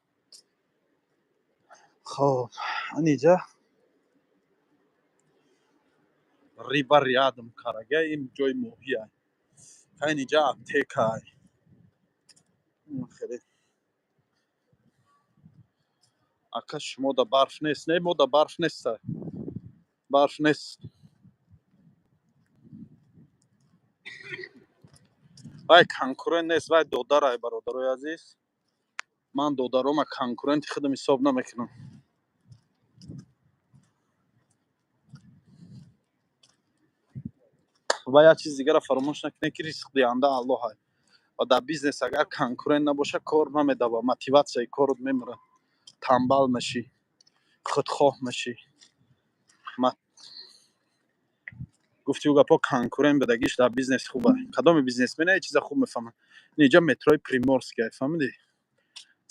Хоб, инҷа риба рядом карагай ин ҷои моҳия. Ин инҷа аптекай. Хеле ака шумо да барф нест. Не мо да барф нестай. Барф нест. Вай конкурент нест, вай додарай бародарои азиз. Ман додарома конкуренти худам ҳисоб намекунам. ва як чиз дигара фаромӯш накунед ки ризқ диҳанда Аллоҳай. Ва дар бизнес агар конкурент набоша кор намедава, мотиватсияи корот мемира. Танбал мешӣ, худхоҳ мешӣ. гуфтигӯ гапо конкурент будагиш дар бизнес хубай. Кадоми бизнесмена ин чиза хуб мефаҳмад. Инҷа метрои Приморский фаҳмидӣ?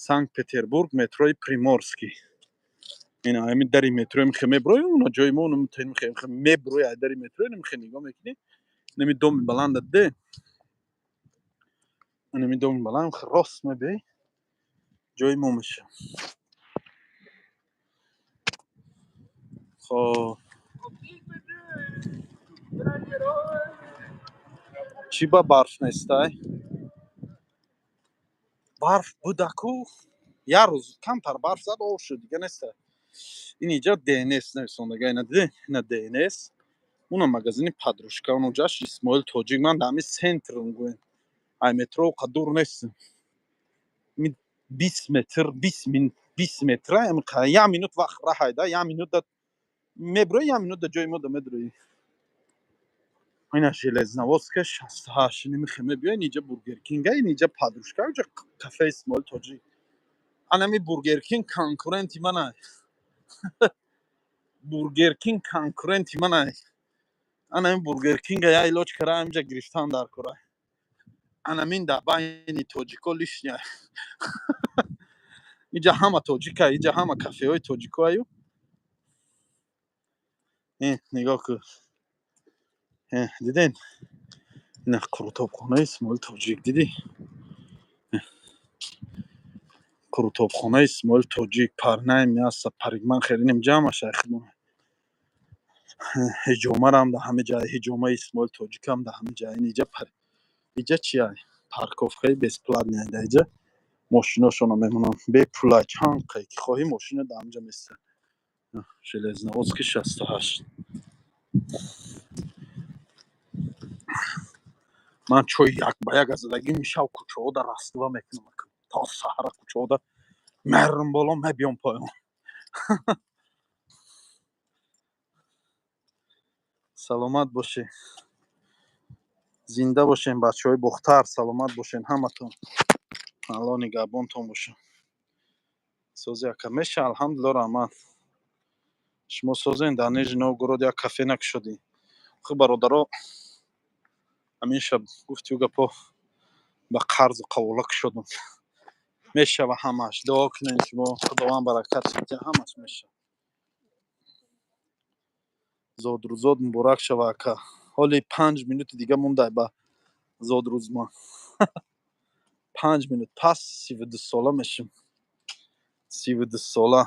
Санкт-Петербург метрои Приморский. Ина ҳамин дари метро ин хе мебурои уна ҷои мо мутаин хе мебурои айдари метро ин хе нигоҳ мекунӣ. Нами доми баланда де. Нами доми баланд хе рост мебиёй. Ҷои мо меша. Хоб. Чӣ ба барф нестай? Барф будаку як рӯз камтар барф зад ов шуд дига нестай. Ин инҷа ДНС нависондагай надиден? Ина ДНС. Уна магазини подружка унҷаш Исмоил тоҷик. Ман дар ҳамин центрам гӯем. Ай метро қа дур нестам. 20 метр як минут вақт раҳайда як минут да мебурои як минут да ҷои мо да медурои. Ина Железноводская 68. Ними хе мебиёи инҷа бургер кинга ин инҷа подружка инҷа кафе Исмоил тоҷик. Анами бургер кинг конкуренти манай. Бургер кинг конкуренти манай. Анами бургер кинга я илоҷ кара инҷа гирифтан дар кора. Анамин да байни тоҷико лишняй. اینجا همه تاجیکه، اینجا همه کافه های تاجیکایو. نگاه کن، دیدین این قروتابخانه اسماعیل تاجیک دیدی؟ قروتابخانه اسماعیل تاجیک پرنای میاسته پرگمن خیلی جمع شیخ هجومه هم در همه جای، هجومه اسماعیل تاجیک هم در همه جای. اینجا اینجا چیه؟ پارکوفکای безплатне اینجا ماشیناشون میمونن به پول. چند که خواهی ماشین در همجا میسته. железноводский 68. من چوی یک با یک از زدگی میشه و کوچه ها در رستوه میکنم تا سهر کوچه ها در مرم بالا میبیم پایان. سلامت باشی، زنده باشین بچه های بختر، سلامت باشین همتون. الله نگهبانتون باشه. سوزی که میشه الحمدلله رحمت. شما سوزین در نیج نوگورود یک کافه نک شدی. خب برادرها همین شب گفتی و گپا به قرض قولک شدم. میشه و همش دعا کنین شما خداوند برکت بده، همش میشه. زود روز زود مبارک شوه که حالی 5 مینوت دیگه مونده به زود روز ما. 5 مینوت پس 32 ساله میشیم. 32 ساله.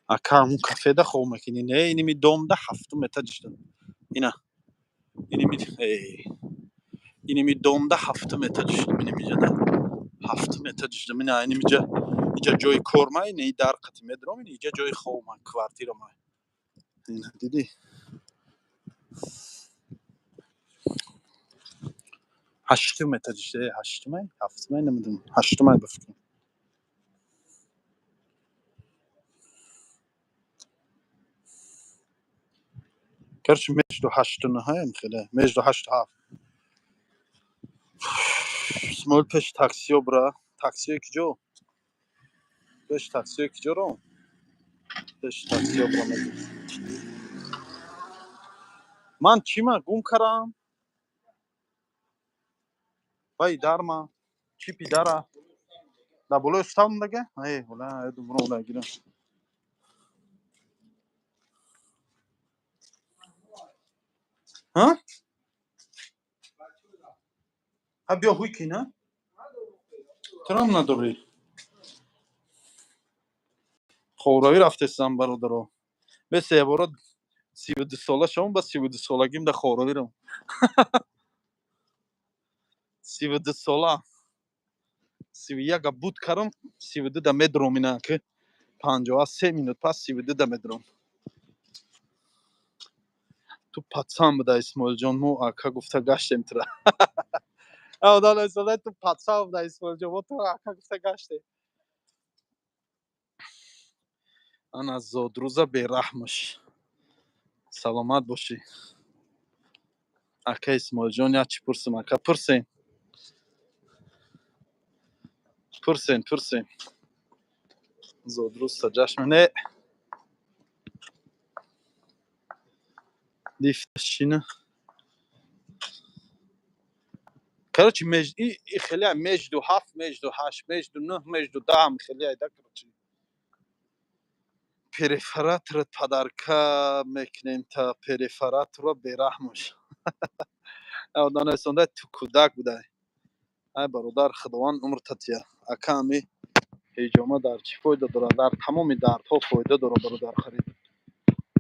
اکا همون کافه ده خواه میکنی نه اینی می دوم ده هفتم متر جشتن اینا اینی می دوم ده هفتم متر جشتن اینی می جده هفتم متر جشتن اینا اینی می جا اینجا جای کورما اینی در قطع مدرم اینجا جای خواه من کوارتیر ما اینا دیدی هشتم متر جشتن هشتم هفتم نمیدونم هشتم بفکرم کرچ مجد و هشت نه هم خیلی مجد و هشت هفت اسمال پیش تاکسیو برا تاکسیو کجا پیش تاکسیو کجا رو پیش تاکسیو برا من چی ما گم کردم وای درما چی پیداره دا بلو استام دیگه ای ولا ادو برو نگیرم ها ها بیا هوی کی نه ترام نداری خوراوی رفتستم برادرو به سه بار 32 ساله شما با 32 سالگیم در خوراوی رم 32 ساله 31 بود کردم 32 در مدرم اینا که 53 مینوت پس 32 در مدرم تو پاتسام بوده اسماعیل جان مو آکا گفته گشتیم ترا او دالا ساله تو پاتسام بوده اسماعیل جان مو تو آکا گفته گشتیم آن از زادروزه بیرحمش سلامت باشی اکا اسماعیل جان یا چی پرسیم اکا پرسین زادروز تا جشن نه لیفتشینه короче مجد ای خیلی مجد و هفت مجد و هشت مجد و نه مجد و ده هم خیلی ایده короче پریفرات رو تدارکه میکنیم تا پریفرات رو بیرحمش او دانستانده تو کودک بوده ای برادر خداوند عمر تطیه اکا همی هیجامه در چی فایده داره در تمام دردها فایده داره برادر خرید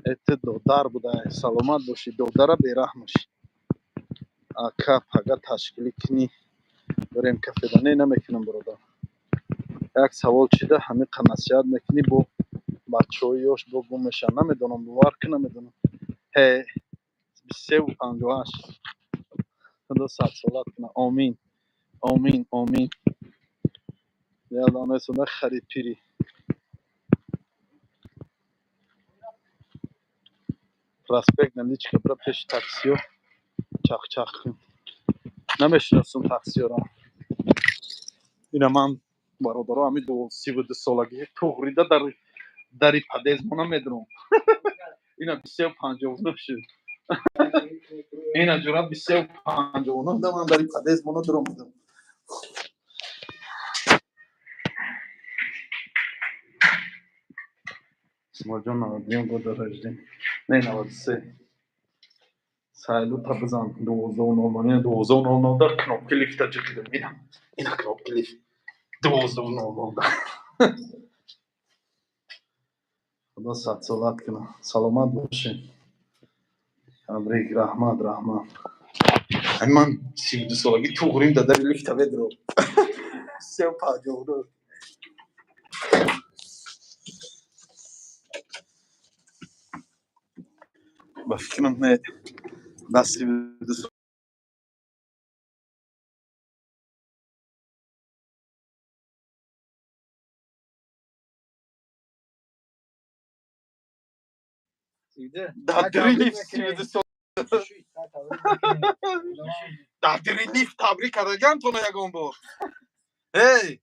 ایت دودر بوده سلامت باشی دودره بیرحمش اکا پگه تشکیلی کنی بریم کفیدنی نمیکنم برادر یک سوال چیده همین نصیحت میکنی با بچه های یاش بگو میشن نمیدونم باور که نمیدونم هی 23 و 58 خدا صد سالت کنه آمین آمین آمین یادانه سنده خرید پیری پراسپکت نلیچ کبرا پیش تاکسیو چخ چخ کن نمیشناسم تاکسیو را اینا من برادرها همین 32 سالگی توغریده در پدیز مونه میدرم. اینا 53 شد. اینا جورا 53 ده من در پدیز مونه درم بودم. اسماجان 92 بود رجدیم. نه 93. سایلو تا بزن 12 12 در knopke lyfta çıktım. Yine knopke lift. 12 خدا صد سالت کنه. سلامت باشین. تبریک رحمت. من 32 سالگی توغریم در لیفت بدرم. سه پاجورو. با فکرم نه دستی بده. دادری لیفت 32 سال. دادری لیفت تبریک کردن تو یگان بار. هی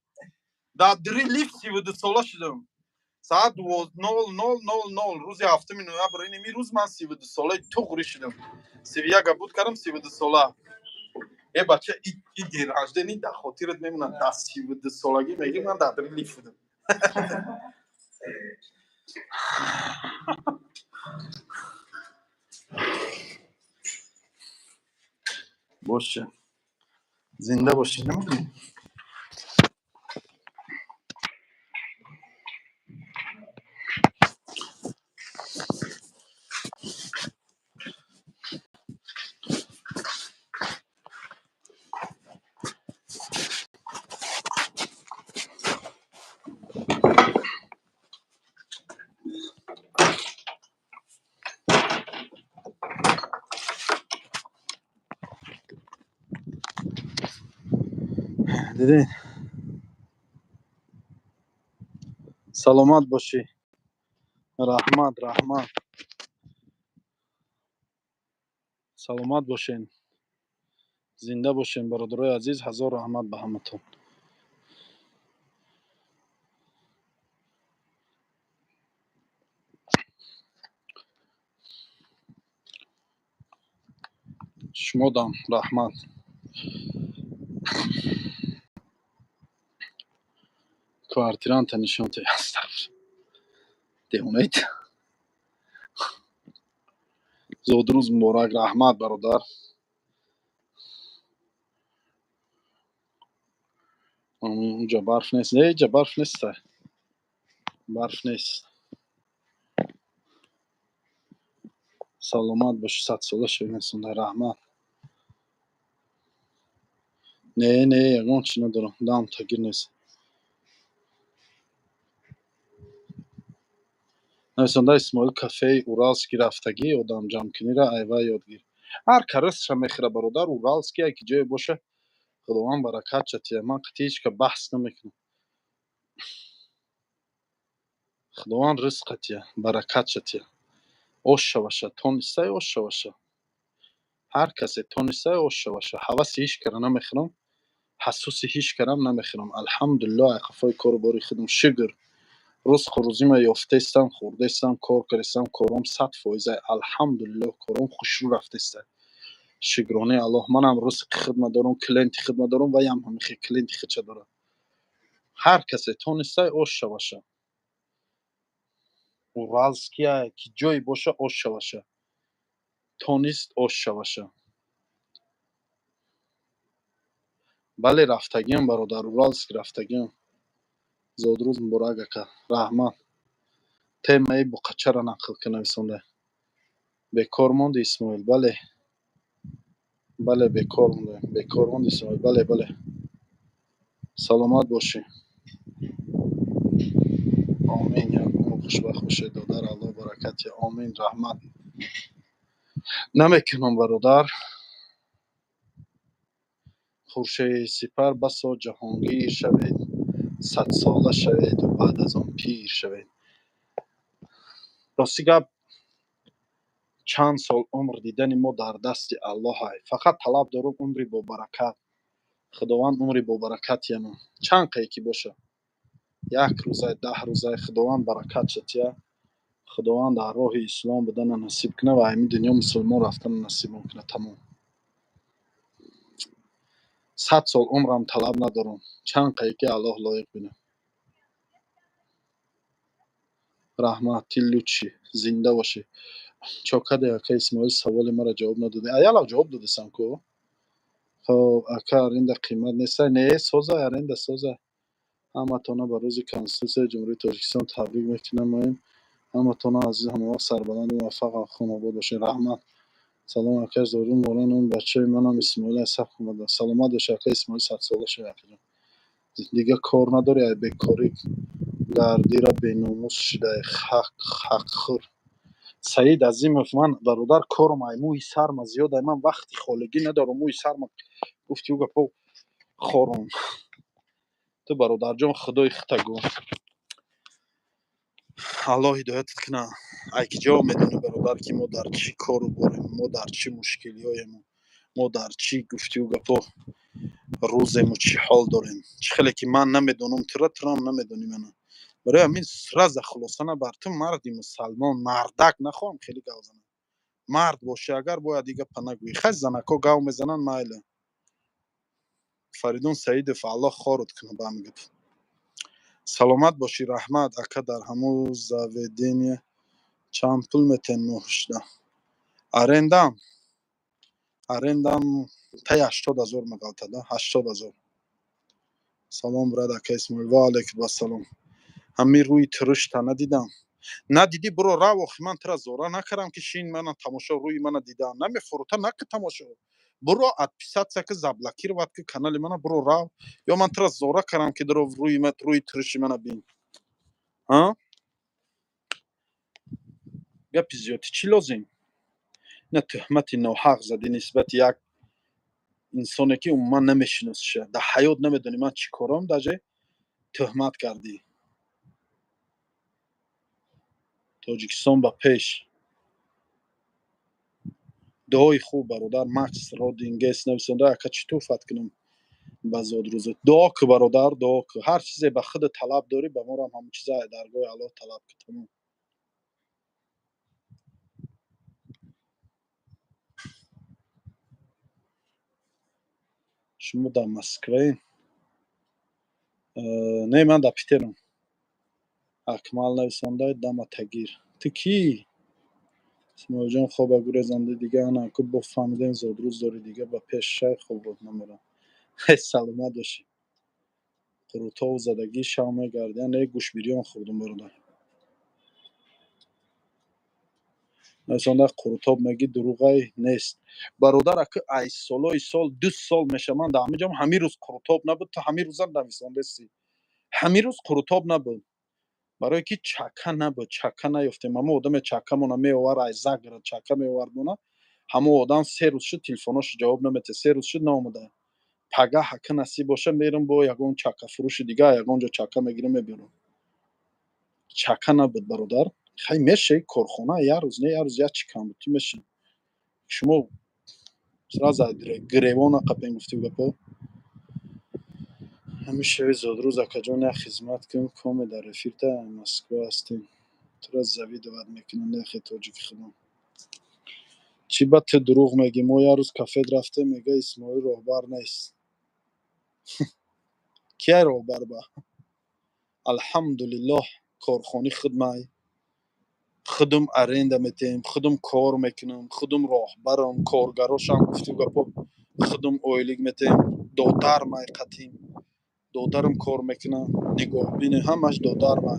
دادری لیفت 32 ساله شدم. ساعت 00:00 روز هفتم نوامبر این روز من 32 ساله توغری شدم. 31 بود کردم 32 ساله. یه بچه این دیر اجدنی در خاطرت میمونن در 32 سالگی میگی من دادری لیفت بودم. باشه زنده باشی نمیدونی. دیدین سلامت باشی. رحمت سلامت باشین. زنده باشین برادرای عزیز. هزار رحمت به همتون. شما دام رحمت. Kvartiranten nishon te hastaf. Deunait. Zodruz muborag rahmat barodar. اونجا برف نیست. نه اینجا برف نیست. برف نیست. سلامت باش. 100 ساله شوی نسون رحمت. نه یگان چی ندارم. دام تگیر نیست. نویسنده اسماعیل کافه اورالسکی رفتگی آدم جمع کنی را ایوه یادگیر. هر کرس میخره برادر اورالسکی که جای باشه خداوند برکت چتیه. من قطعیش که بحث نمیکنم. خداوند رزقتیه برکت چتیه. اوش باشه تونسته اوش باشه. هر کسی تونسته اوش باشه. حواس هیچ کره نمیخرم. حسوس هیچ کرم نمیخرم. الحمدلله قفای کار باری خودم شکر. روز خروزی ما یافته استم خورده استم کار کردم کارم 100% الحمدلله کارم خوش رو رفته است. شکرانه الله. منم روز خدمت دارم کلینت خدمت دارم و هم خیلی کلینت خچه داره. هر کسی تونسته اوش باشه. اورالسکیه که جای باشه اوش باشه. تونست اوش باشه. بله رفتگیم برادر اورالسک رفتگیم. زادروز مبارک اکا رحمت. تیمه بقچه را نقل کنه نویسنده. بیکار موند اسماعیل. بله بیکار موند اسماعیل. بله سلامت باشی. آمین. یا خوشبخت باشی دادر. الله برکت یا آمین رحمت. نمیکنم برادر. خورشید سپر بسا جهانگیر شوید. 100 ساله شوید و بعد از آن پیر شوید. راستی گپ چند سال عمر دیدن ما در دست الله های. فقط طلب دارم عمری با برکت. خداوند عمری با برکت یعنی چند قیکی باشه 1 روزه 10 روزه خداوند برکت شد خداوند در راه اسلام بدن نصیب کنه و همین دنیا مسلمان رفتن نصیب کنه تمام 100 سال عمرم طلب ندارم چند قیکی الله لایق بینه رحمتی لوچی زنده باشی چوکده اکا اسماعیل سوال مرا جواب نداده ایالا جواب داده سانکو خب اکا ارنده قیمت نیست نه سوزه ارنده سوزه همتون به روز کنستیتوسی جمهوری تاجیکستان تبریک میکنم همتون عزیز همه سربلند و موفق خون آباد باشین رحمت سلام اکا زورون مولان اون بچه منم اسماعیل اسحاق اومده سلامت باش اکا اسماعیل 100 ساله شد اکا دیگه کار نداری ای بیکاری گردی را بیناموس شده حق خور سعید عظیمов من برادر کارم ای موی سرم زیاد من وقتی خالگی ندارم موی سرم گفتی او گپا خورم تو برادر جان خدای خطگو الله هدایتت کنه ای که جا میدونی برادر که ما در چی کارو بریم ما در چی مشکلی هایم ما در چی گفتی او گپا روزمو چی حال داریم چه خیلی که من نمیدونم ترام نمیدونی من برای همین راز خلاصه بر تو مردی مسلمان مردک نخوام خیلی گوزنم مرد باشه اگر باید دیگه پنگوی خیلی زنکا گاو میزنن مایله فریدون سعید فعلا خارد کنه با هم گپ سلامت باشی رحمت اکا در همو زاویدین چند پول میتن نوشته ارندم تا 80,000 مقالطه ده 80,000 سلام براد اکا اسماعیل و علیکم با سلام همین روی ترش تا ندیدی برو راوخ من ترا زورا نکردم که شین من تماشا روی من دیدم نمیفروتا نک تماشا برو ادپیساتسیا که زبلکی رو وقت که کانال من برو راو یا من ترا زورا کردم که درو روی من روی ترش من بین ها گپی زیاد چی لازم نه تهمت نو حق زدی نسبت یک انسانی که اون من نمیشناسه در حیات نمیدونی من چی کارم داجه تهمت کردی تاجیکستان با پیش دعای خوب برادر مکس رادینگس نویسنده اکا چی توفت کنم بازاد روز دعا که برادر دعا که هر چیزی به خود طلب داری به ما هم همون چیزا درگاه الله طلب که تمام شما در مسکوه نه من در پیترم اکمال نویسنده دم تگیر تو کی اسماعیل جان خواب اگه زنده دیگه انا که با فهمیدن زاد روز داری دیگه با پیش شای خوب بود نمیرم سلامت باشی قروتا و زدگی شام گردن نه گوش بیریان خوردم برادر نویسنده قروتاب مگی دروغی نیست برادر که ای سال 2 سال میشه من در همه جام همین روز قروتاب نبود تا همین روز هم نویسنده سی همین روز قروتاب نبود برای که چکه نبود چکه نیفتیم همه آدم چکه مونه میوار ای زگر چکه میوردونه همه آدم 3 روز شد تلفناش جواب نمیده 3 روز شد نامده پگه حکه نصیب باشه میرم با یگان چکه فروش دیگه یگان جا چکه میگیرم میبینم چکه نبود برادر خیلی میشه کارخانه یه روز نه یه روز یه چی کم بود میشه شما сразу гревона қапем гуфти гапо ҳамишави зодрӯз акаҷон як хизмат кун коме дар эфирта москва ҳастем туро завӣ даъват мекунам нахе тоҷики худам чӣ ба ту дурӯғ мегӣ мо як рӯз кафед рафтем мега исмоил роҳбар нест кия роҳбар ба алҳамдулиллоҳ корхони худмай худум аренда метем худум кор мекунам худум роҳбарам коргарошам гуфту гапо худум ойлик метем додар майқатим додарам кор мекунам нигоҳбини ҳамаш додарма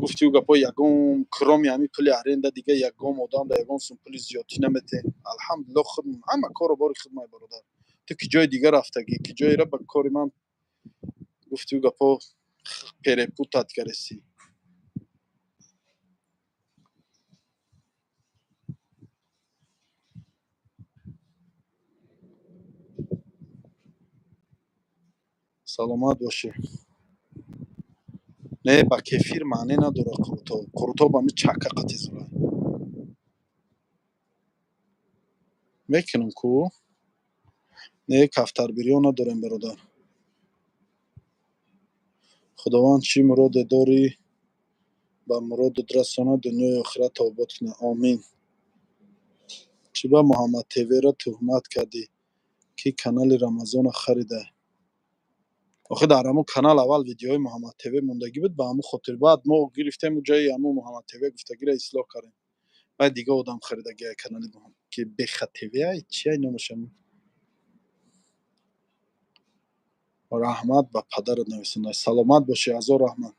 гуфти ӯ гапо ягон кроми ҳамин пули аренда дига ягон одам да ягон сум пули зиёдтӣ наметем алҳамдулиллоҳ худ ҳама корро бори худ май бародар ту ки ҷои дига рафтагӣ ки ҷоира ба кори ман гуфти ӯ гапо перепутат кареси саломат бошӣ не ба кефир маъне надорад қурутоб ҳами чакка қати зура мекунам ку не кафтарбириё надорем бародар. худованд чӣ муроде дорӣ ба муродат расона, дунёю охиратро обод кунад. Омин. чӣ ба Муҳаммад ТВ-ро тӯҳмат кардӣ, ки канали Рамазонро харида? охи дар ҳамун канал аввал видеои Муҳаммад ТВ мондагӣ буд, ба ҳамун хотир баъд мо гирифтем ҷои ҳамун Муҳаммад ТВ гуфтагиро ислоҳ кардем. баъд дига одам харидагӣ канали Муҳаммад ки Беха ТВ ай чи ай номашам. раҳмат ба падарат нависонда. саломат бошӣ, ҳазор раҳмат.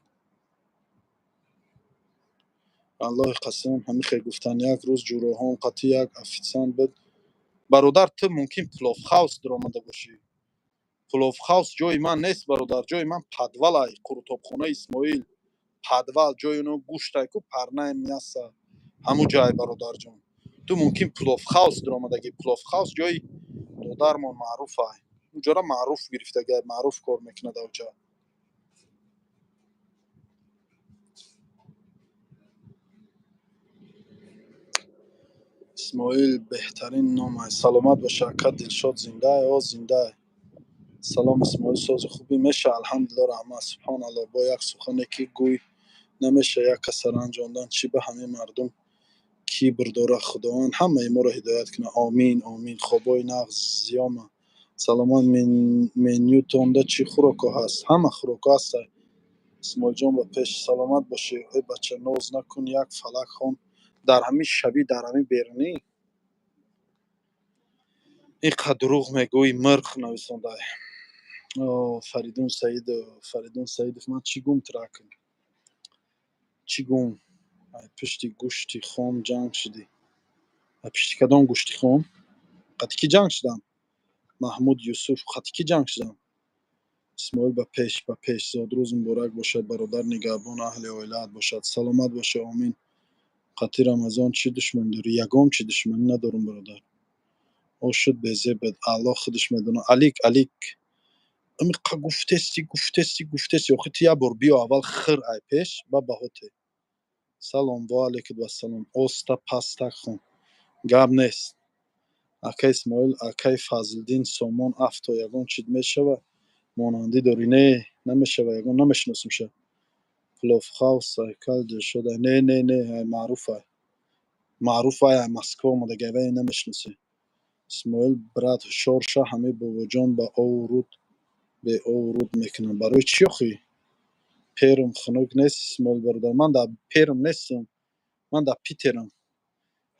аллоҳи қасам ҳамихе гуфтан як рӯз ҷуроҳон қати як офитсиант буд. бародар ту мумкин пловхаус дуромада бошӣ. пловхаус ҷои ман нест бародар, ҷои ман падвал ай, қуртобхонаи Исмоил. падвал ҷои оно гӯштай ку парнаи мяса. ҳамун ҷай бародарҷон. ту мумкин пловхаус дуромадагӣ. пловхаус ҷои додармон маъруф ай. уҷора маъруф гирифтагӣ, маъруф кор мекунад авҷа. исмоил беҳтарин ном ай. саломат боша ака Дилшод зинда ай? О зинда ай. салом исмоил сози хубӣ меша? алҳамдулилло раҳмат. субҳоналло. бо як сухане ки гӯй намеша як касара анҷомдан, чӣ ба ҳамаи мардум кибр дора. худованд ҳамаи моро ҳидоят кунад. омин омин. хобои нағз зиёма. саломат. менютонда чӣ хӯроко ҳаст? ҳама хӯроко ҳаст. исмоилҷон ба пеш. саломат бошӣ. ой бача ноз накун, як фалак хон дар ҳамин шабӣ, дар ҳамин берунӣ инқадр дурӯғ мегӯӣ. мирх нависонда. Фаридун Саидов. Фаридун Саидов ман чӣ гум тракм? чӣ гум? ай пишти гӯшти хом ҷанг шидӣ. ай пишти кадом гӯшти хом? қати ки ҷанг шидам? Маҳмуд Юсуф. қати ки ҷанг шидам? исмоил ба пеш, ба пеш. зодрӯз муборак бошад. бародар нигаҳбон аҳли оилаат бошад. саломат боша. омин. қати Рамазон чӣ душман дорӣ? ягон чӣ душманӣ надорам бародар. ошуд безебед. аллоҳ худаш медонад. алик алик амиқа гуфтести. охи ту як бор биё аввал хир ай пеш, ба баҳоте. салом ва алейкум вассалом. оста пастак хон. гап нест. ака Исмоил, акаи Фазлиддин Сомон афто ягон чид мешавад? монандӣ дорӣ? Не, намешавад. ягон намешиносимша. пловхаус сайкал Дилшод ай. Не, ай маъруф ай. маъруф ай, ай Москва омадагӣ, вай намешиносӣ. исмоил брат ҳушёр ша, ҳамаи бобоҷон ба ову руд бе ову руд мекунанд. барои чӣ охӣ? перум хунук нест Исмоил бародар. ман дар перум нестам. ман дар питерам.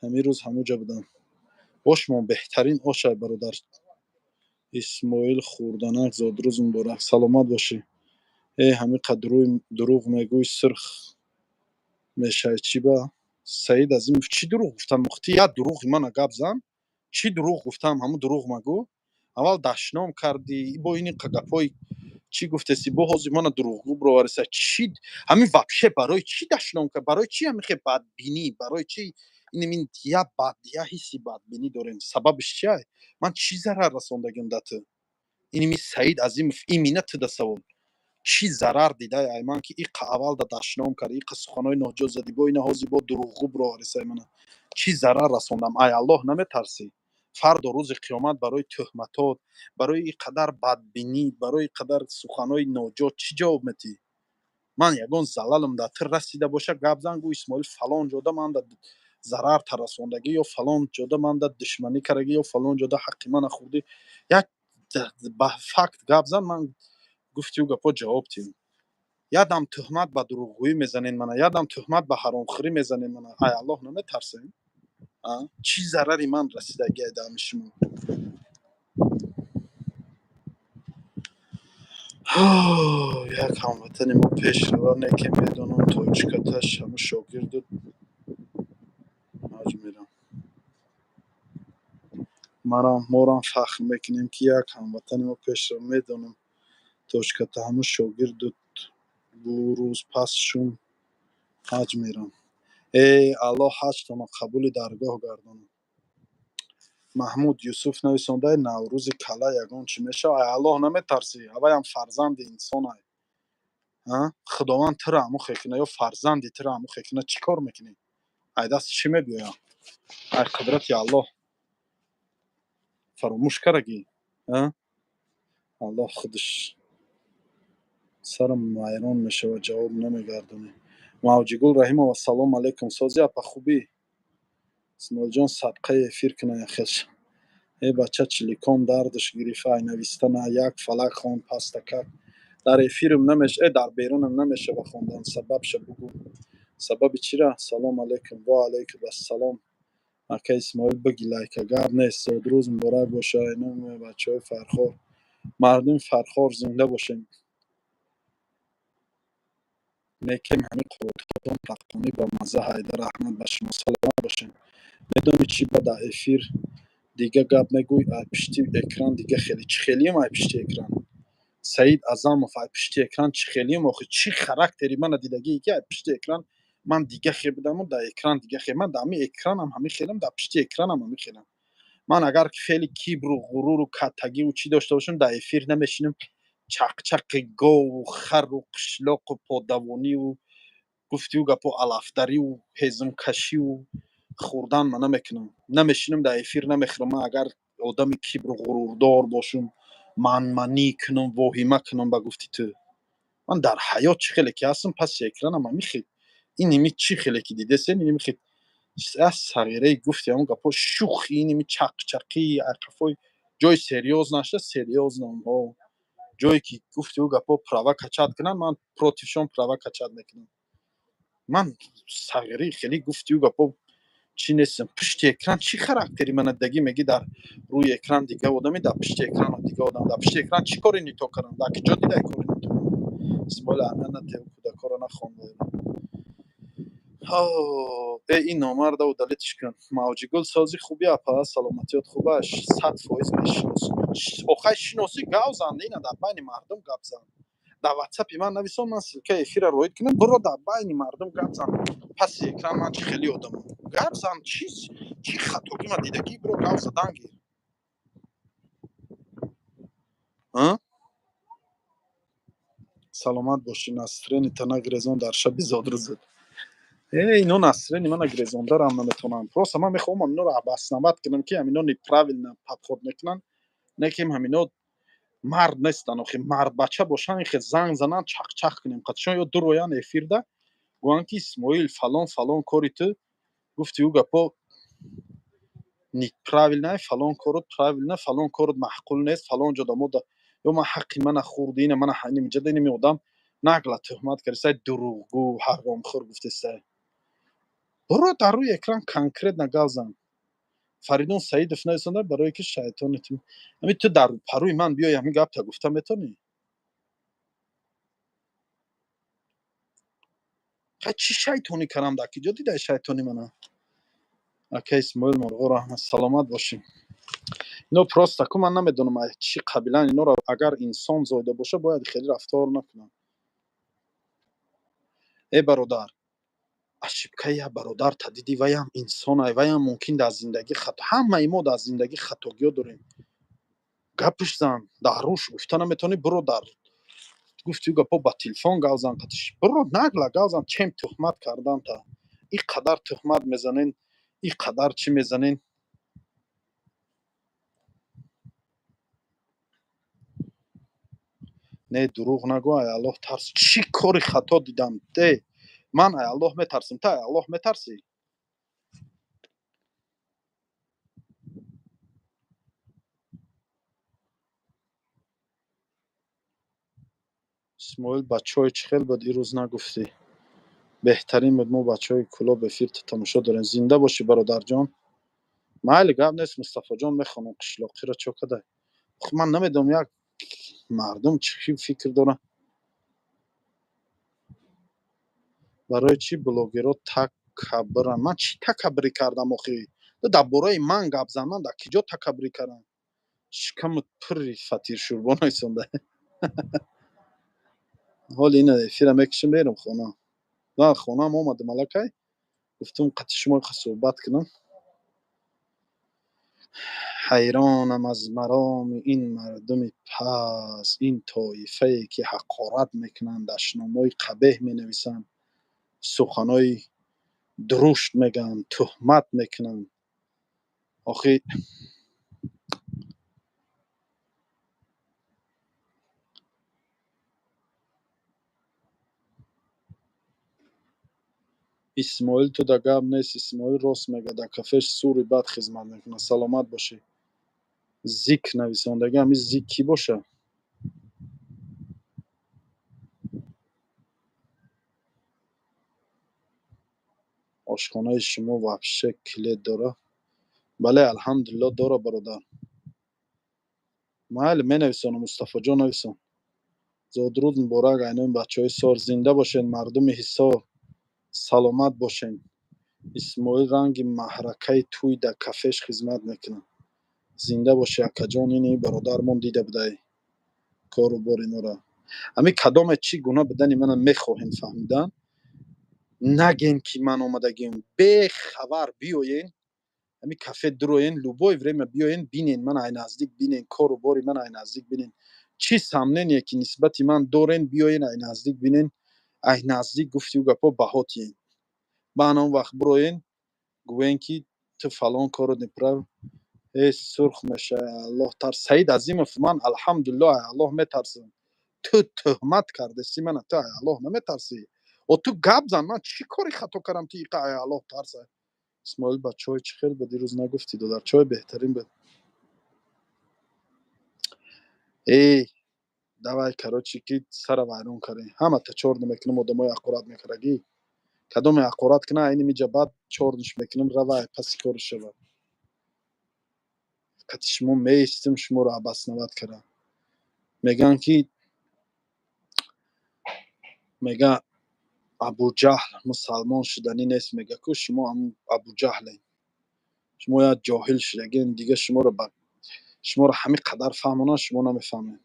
ҳамин рӯз ҳамуҷа будам. ошмон беҳтарин ош ай бародар. исмоил хурданак. зодрӯз муборак. саломат бошӣ. ҳаминқадр дурӯғ мегӯй, сирх мешавӣ. чӣ ба? Саид Азимов. чӣ дурӯғ гуфтам? ти як дурӯғи мана гап зан. чӣ дурӯғ гуфтам? ҳамун дурӯғ магӯ. аввал дашном кардӣ, бо ин қагапҳои чӣ гуфтеси, бо ҳозир мана дурӯғгӯ бировариса. чӣ ҳамин вабше барои чӣ дашном кард? барои чӣ ҳамихе бадбинӣ? барои чӣ инин як ҳисси бадбинӣ дорем? сабабиш чи ай? ман чӣ зарар расондагим да ту? инми Саид Азимов имина ту да савол. чӣ зарар дидай ай ман, ки иқа аввал да дашном кард, иқа суханои ноҷоз задӣ, бо ина ҳозир бо дурӯғгӯ бироварисаи мана. чӣ зарар расондам? ай Аллоҳ наметарсӣ? фардо рӯзи қиёмат барои тӯҳматот, барои ин қадар бадбинӣ, барои ин қадар суханои ноҷоз чӣ ҷавоб медиҳӣ? ман ягон залалам да ту расида боша, гап зан гӯ Исмоил фалон ҷода ман да зарарта расондагӣ, ё фалон ҷода ман да душманӣ кардагӣ, ё фалон ҷода ҳаққи мана хӯрдӣ. як ба факт гап зан, ман гуфтию гапҳо ҷавоб диҳам. ядам тӯҳмат ба дурӯғгӯӣ мезанед мана, ядам тӯҳмат ба ҳаромхӯрӣ мезанед мана. ай Аллоҳ наметарсем? чӣ зарари ман расидагӣ ай даҳми шумо? як ҳамватани мо пешраване ки медонам тоҷикаташ ҳамун шогирду ҳаҷ мерам. морам фахр мекунем ки як ҳамватани мо пешро медонам тоҷиката ҳамун шогирду бу рӯз пасшум ҳаҷ мерам. аллоҳ ҳаҷтонро қабули даргоҳ гардонад. маҳмуд Юсуф нависондаи наврӯзи кала ягон чӣ мешавад? ай Аллоҳ наметарсӣ? аваям фарзанди инсон ай. худованд туро амӯхе кунад, ё фарзанди туро амӯхе кунад, чӣ кор мекунӣ? ай дасти чӣ мебиёям? ай қудрати Аллоҳ фаромӯш карагӣ. ها الله خودش سرم ویران میشه و جواب نمیگردونه. موجی گل رحیمه و سلام علیکم. سازی اپا خوبی؟ اسمال جان صدقه افیر کنه یخش. ای بچه چلیکان دردش گریفه ای نویستن یک فلک خان پستکک در افیرم نمیشه، در بیرونم نمیشه بخوندن. سبب شه بگو. سبب چی را؟ سلام علیکم. و علیکم السلام. اکا اسماعیل بگی لایک اگر نیست روز مبارک باشه. اینم بچه های فرخار، مردم فرخار زنده باشین. نیکیم همین قروتاتون تقانی با مزه حیدر احمد به شما سلام باشین. میدونی چی با در افیر دیگه گپ نگوی. پشتی اکران دیگه خیلی چی خیلی ما پشتی اکران سعید اعظمov پشتی اکران چی خیلی آخه چی خراکتری من دیدگی که پشتی اکران من دیگه خیلی بودم در اکران دیگه خیلی من در اکران هم همین خیلم در پشتی اکران هم همین خیلم. من اگر خیلی کیبر و غرور و کتگی و چی داشته باشم در افیر نمیشینم. چق چق گو و خر و قشلاق و پادوانی و گفتی و گپو الافتری و هزم کشی و خوردن من نمیکنم. نمیشینم در افیر نمیخرم. من اگر آدم کیبر و غروردار باشم منی کنم واهیمه کنم با گفتی تو من در حیات چی خیلی که هستم پس اکرانم هم میخید این نمی چی خیلی که دیده سه نمی خید از صغیره گفتی همون گپا شوخی این نمی چق چقی اقفای جای سریوز نشده سریوز نام ها جایی که گفتی و گپا پراوا کچات کنن من پروتیشون پراوا کچات میکنم. من صغیره خیلی گفتی و گپا چی نیستم. پشت اکران چی خراکتری من دگی میگی در روی اکران دیگه آدمی در پشت اکران دیگه آدم در پشت اکران چی کاری نیتو کردم در کجا دیده کاری نیتو اسمال امانت کودکا رو نخوانده. ها این نامرد و دلیتش کن. موجی گل سازی خوبی اپا سلامتیات خوبش 100% میشناسم. آخه شناسی گاو زنده اینا در بین مردم گپ زن. در واتساپ من نویسم من که افیر روید کنم برو در بین مردم گپ زن. پس اکران من چی خیلی آدم گپ زن چی خطوگی من دیدگی برو گپ زدن گیر. ها سلامت باشی. نصرین تنگ رزون در شب زاد روز. اینو نصرین من اگریزون دارم نمیتونم. پروسه من میخوام اینا رو عباس نمت کنم که اینا نیپراویل نه پدخود میکنن نکیم همینا مرد نیستن آخه مرد بچه باشن این زنگ زنن چخ چخ کنیم قدشون یا دو رویان افیر ده گوان که اسماعیل فلان فلان کاری تو گفتی او گپا نیپراویل نه فلان کارت پراویل نه فلان کارت محقول نیست فلان جا دمو ده یا من حقی من خوردین من حنیم جده نمی آدم نگلا تهمت کرده دروغگو حرام خور گفته سه برو در روی اکران کانکریت نگاه زن. فریدون سعیدов نویسنده برای که شیطانت همین تو در پروی من بیای همین گپ تا گفتم میتونی چی شیطانی کردم در کی جا دیده شیطانی منه. اوکی اسماعیل مرغا رحمت سلامت باشین. اینو پروستا کو من نمیدونم چی قبیلا اینا رو اگر انسان زایده باشه باید خیلی رفتار نکنن. ای برادر اشیبکه یا برادر تدیدی و هم انسان ای و هم ممکن در زندگی خطا همه ما در زندگی خطاگی داریم. گپش زن در روش گفتن میتونی برو در گفتی گپا با تلفن گازان قطش برو نگلا گازان چم تهمت کردن تا این قدر تهمت میزنین این قدر چی میزنین. نه دروغ نگو ای الله ترس چی کاری خطا دیدم ده من ای الله میترسم تا ای الله میترسی. اسماعیل بچهای چخیل بود این روز نگفتی بهترین بود ما بچهای کلاب افیر تماشا دارن. زنده باشی برادر جان. محل گپ نیست مصطفی جان میخوام قشلاقی را چوکده. من نمیدونم یک مردم چی فکر دارن برای چی بلوگرها تکبرن. من چی تکبری کردم آخه در برای من گپ زن من در کجا تکبری کردم شکم پری فتیر شوربان ایسانده. حال اینه افیر میکشم بیرم خونه. نه خونه هم آمده ملکه گفتم قطع شما صحبت کنم. حیرانم از مرام این مردم پس این طایفه که حقارت میکنن دشنامای قبیح می نویسن سخنای درشت میگن تهمت میکنن. آخه اسماعیل تو در گپ نیست. اسماعیل راست میگه، در کافش سوری بد خدمت میکنه. سلامت باشی. زیک نویسندگی همین زیک کی باشه؟ آشخانه شما وحشه کلید داره؟ بله الحمدلله داره برادر. محل می نویسانم مصطفی جان نویسان. زادرود مبارک اینان بچه های سار زنده باشین. مردم حصار سلامت باشین. اسماعیل رنگ محرکه توی در کافش خدمت میکنه. زنده باشی اکا جان. اینی برادرمون دیده بودی کارو بار اینا را. امی کدام چی گناه بدنی من میخواهیم فهمیدن. نگین که من آمدگیم به خبر بیاین امی کافه دروین لوبای وریم بیاین بینین من ای نزدیک بینین کارو باری من ای نزدیک بینین چی سامنین یکی نسبتی من دورین بیاین ای نزدیک بینین ای نزدیک گفتی و گپا بهاتین بان اون وقت بروین گوین کی تو فلان کارو نپرو ای سرخ میشه الله تر سعید عظیم من الحمدلله الله میترسم تو تهمت کرده سی من تو الله نمیترسی و تو گپ زن من چی کاری خطا کردم تو ایقا الله ترسه اسماعیل با چای چی خیلی به دیروز نگفتی دو در چای بهترین بود ای давай короче ки сара вайрон карем ҳамата чор намекунем одамои ақурат мекарагӣ кадоме ақурат кина айни миҷа баъд чорниш мекунем равай паси кору шава фақати шумо меистем шуморо абаснават кара мегӯянд ки мега абуҷаҳл мусалмон шуданӣ нест мега ку шумо ҳамун абуҷаҳлем шумо як ҷоҳил шудагем дига шуморо ҳамин қадар фаҳмонанд шумо намефаҳмед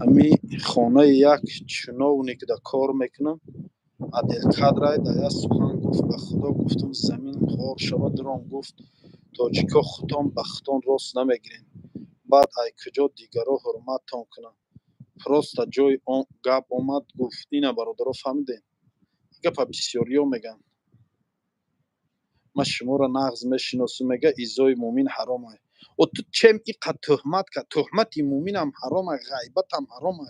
ҳамин хонаи як чиновне ки дар кор мекунам عادل‌قدر در سخن گفت به خدا گفتم زمین خار شود رام گفت تاجیکا خودتان بختان راست نمیگیرین بعد ای کجا دیگرا حرمتتان کنن راست تا جای آن گپ آمد گفت اینه برادرها فهمیدین گپ بسیاریا میگن من شما را نغز میشناسم میگه ایزای مومن حرامه و تو چم اینقدر تهمت کرد تهمت مومن هم حرامه غیبت هم حرامه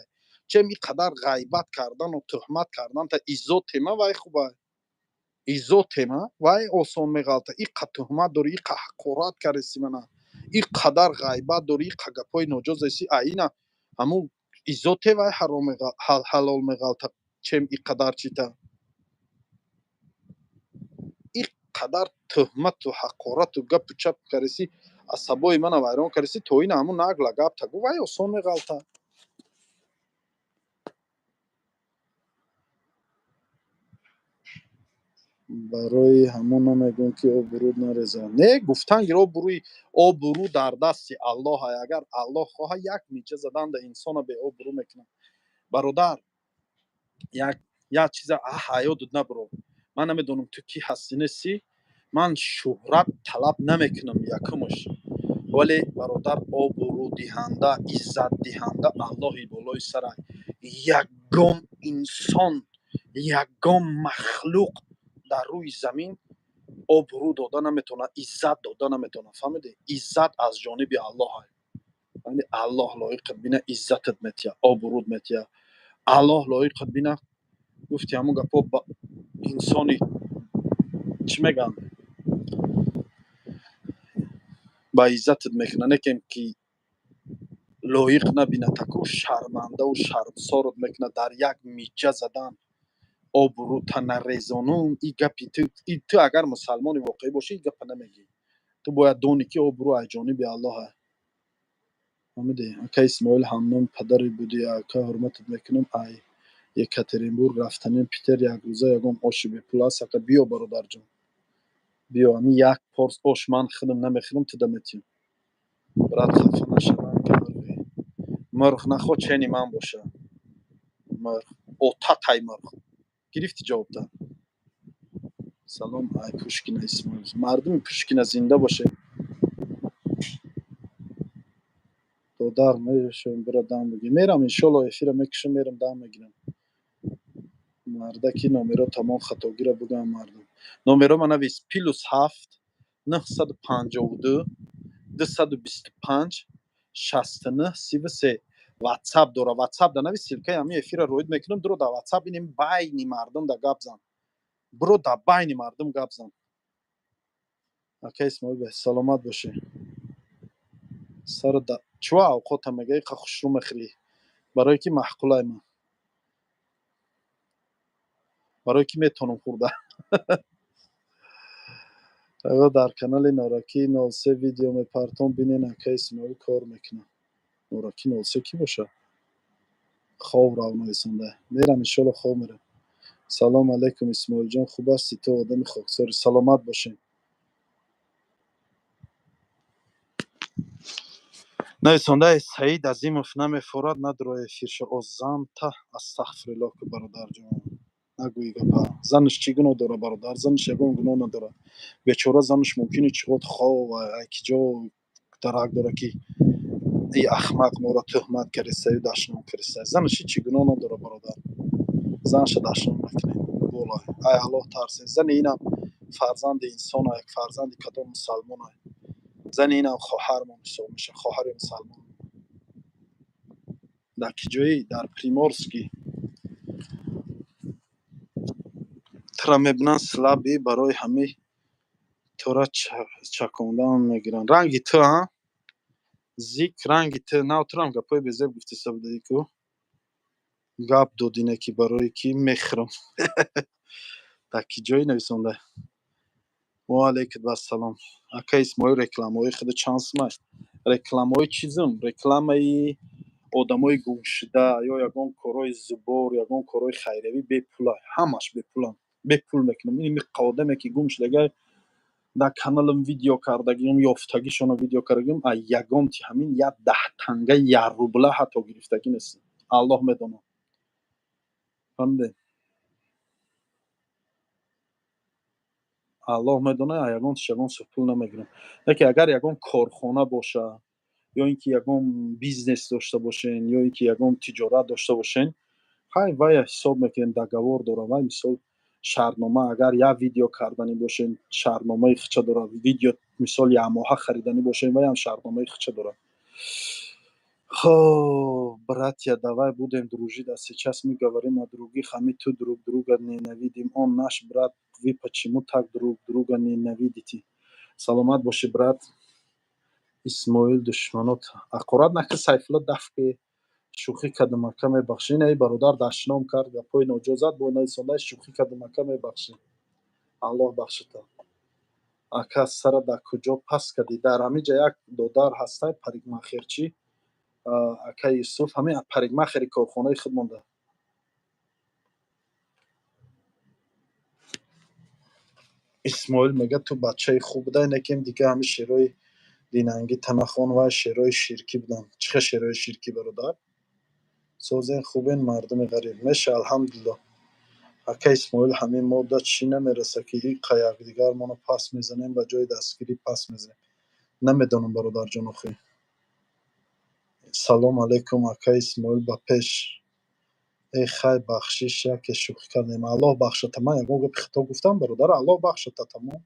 چم اینقدر غیبت کردن و تهمت کردن تا ایزا تیمه وای خوبه изотема вай осон меғалта иқа тӯҳмат дорӣ иқа ҳақорат кареси мана иқадар ғайбат дорӣ иқа гапҳои ноҷоз еси аина ҳамун изоте вай ҳалол меғалта чем иқадар чита иқадар тӯҳмату ҳақорату гапу чапу кареси асабои мана вайрон кареси то ина ҳамун нағла гап тагу вай осон меғалта барои ҳамона мегӯям ки обрӯд нареза не гуфтан гир обрӯ дар дасти аллоҳ агар аллоҳ хоҳад як миҷа задан да инсона беобрӯ мекунад бародар як чиза ҳаёдут набро ман намедонам ту кӣ ҳастӣ нестӣ ман шӯҳрат талаб намекунам якумаш вале бародар обрӯдиҳанда иззатдиҳанда аллоҳи болои сара ягон инсон ягон махлуқ дар рӯи замин обрӯ дода наметавонад иззат дода наметавонад фаҳмидӣ иззат аз ҷониби аллоҳ яъне аллоҳ лоиқат бина иззатат метиҳа обрӯд метиҳа аллоҳ лоиқат бина гуфти ҳамун гапҳо ба инсони чӣ мегӯянд ба иззатат мекунад не ки лоиқ набинад таку шармандаву шармсорат мекунад дар як миҷа задан обрӯта нарезонум и гапи ту агар мусалмони воқеӣ бошӣ и гапа намегӣ ту бояд донӣ ки обрӯ аз ҷониби аллоҳ фаҳмидӣ ака исмоил ҳамдон падаре будӣ ака ҳурматат мекунам ай екатеринбург рафтанем питер як рӯза ягон оши бепул аст ака биё бародарҷон биё ҳамин як порс ош ман худам намехӯрам ту да метиҳӣ брат хафа нашаванд ки мурғ нахоҳ чени ман боша мурғ отатай мурғ гирифти ҷавобда салом ай пушкина исмоил мардуми пушкина зинда бошед додар мешавем бира дам бигирем мерам иншолло эфира мекушам мерам дам мегирам мардаки номеро тамом хатогира бугам мардум номеро ма навис +7 952 225 69 33 WhatsApp дора. WhatsApp да нави силкаи ҳамин эфира роид мекунам. Дуро да WhatsApp инем байни мардум да гап зан. Бро да байни мардум гап зан. Ака Исмоил бе саломат бошӣ. Сар да чуа авқота мегаи қа хушрӯ мехӯрӣ. Барое ки маҳқулай ман. Барое ки метонам хӯрда. Ага дар канали Нораки 03 видео мепартон бинен ака Исмоил кор мекунад. Нораки 03 ки боша? Хов равноисонда. Мерам иншолло хов мерам. Салом алейкум Исмоилҷон, хуб ҳасти ту одами хоксори саломат бошем. нависондаи Саид Азимов намефорад надро эфирша озамта астағфируллоҳ ки бародарҷон нагӯи гапа. Занаш чӣ гуноҳ дора бародар? Занаш ягон гуноҳ надора. Бечора занаш мумкини чиқод хов айкиҷо дарак дора ки и ахмақ моро тӯҳмат кардистаю дашном кардистаю. Занаш ҳичи гуноҳ надора бародар. Занаша дашном накунед. Воллоҳи ай Аллоҳ тарсед. Зани инам фарзанди инсон як фарзанди кадом мусалмон ай. Зани инам хоҳармон ҳисоб меша, хоҳари мусалмон. Дар ки ҷои дар Приморский тра мебинанд слаби барои ҳами тора чакондан мегиранд. Ранги ту зик ранги ту навтурам гапои безеб гуфти сабудаи ку гап додине ки барои ки мехӯрам. Дар ки ҷои нависонда. Ва алейкум ассалом. Ака Исмоил рекламаҳои худу чанд сум аст? Рекламаҳои чизм? Рекламаи одамои гумшуда ё ягон корои зубор, ягон корои хайриявӣ бепул аст. Ҳамаш бепуланд. Бепул мекунам. Ин одаме ки гум шудагӣ дар каналам видео кардагим, ёфтагишона видео кардагим, а ягон ти ҳамин як 10 танга, 1 рубла ҳатто гирифтагӣ нест. Аллоҳ медонад. Фаҳмидед? Аллоҳ медонад, а ягонтиш ягон сӯ пул намегирам. Лекин агар ягон корхона боша, ё ин ки ягон бизнес дошта бошен, ё ин ки ягон тиҷорат дошта бошен, ҳай вай ҳисоб мекунем договор дора. Вай мисол шартнома агар як видео кардани бошен, шартномаи хича дора. Видео мисол як моҳа харидани бошен, вай ҳам шартномаи хича дора. Хо, братья, давай будем дружить, а сейчас мы говорим о других, а мы тут друг друга ненавидим. Он наш брат, вы почему так друг друга ненавидите? Саломат боши, брат Исмоил душманот. Ақорат накӣ Сайфулла дафки шӯхӣ кардам ака мебахшӣ. Ин бародар дашном кард гапои ноҷозат бо нависондаи шӯхӣ кардам ака мебахшӣ. Аллоҳ бахшита. Ака сара дар куҷо паст кардӣ? Дар ҳамин ҷа як додар ҳастай парикмахерчӣ. Ака Юсуф ҳамин парикмахери корхонаи худ монда. Исмоил мега ту бачаи хуб будай, некем дига ҳамин шеърои Динанги Танахон ва шеърои ширкӣ буданд. Чӣ хел шеърои ширкӣ бародар? Созен хубен мардуми ғариб. Меша алҳамдулиллоҳ. Ака Исмоил ҳамин модда чӣ намереса ки иққа якдигармонро пас мезанем, ба ҷои дастгирӣ пас мезанем? Намедонам бародарҷон охӣ. Салом алейкум ака Исмоил ба пеш. Хай бахшиш яке шӯхӣ кардем. Аллоҳ бахшата. Ман ягон гапи хато гуфтам бародар? Аллоҳ бахшата тамом.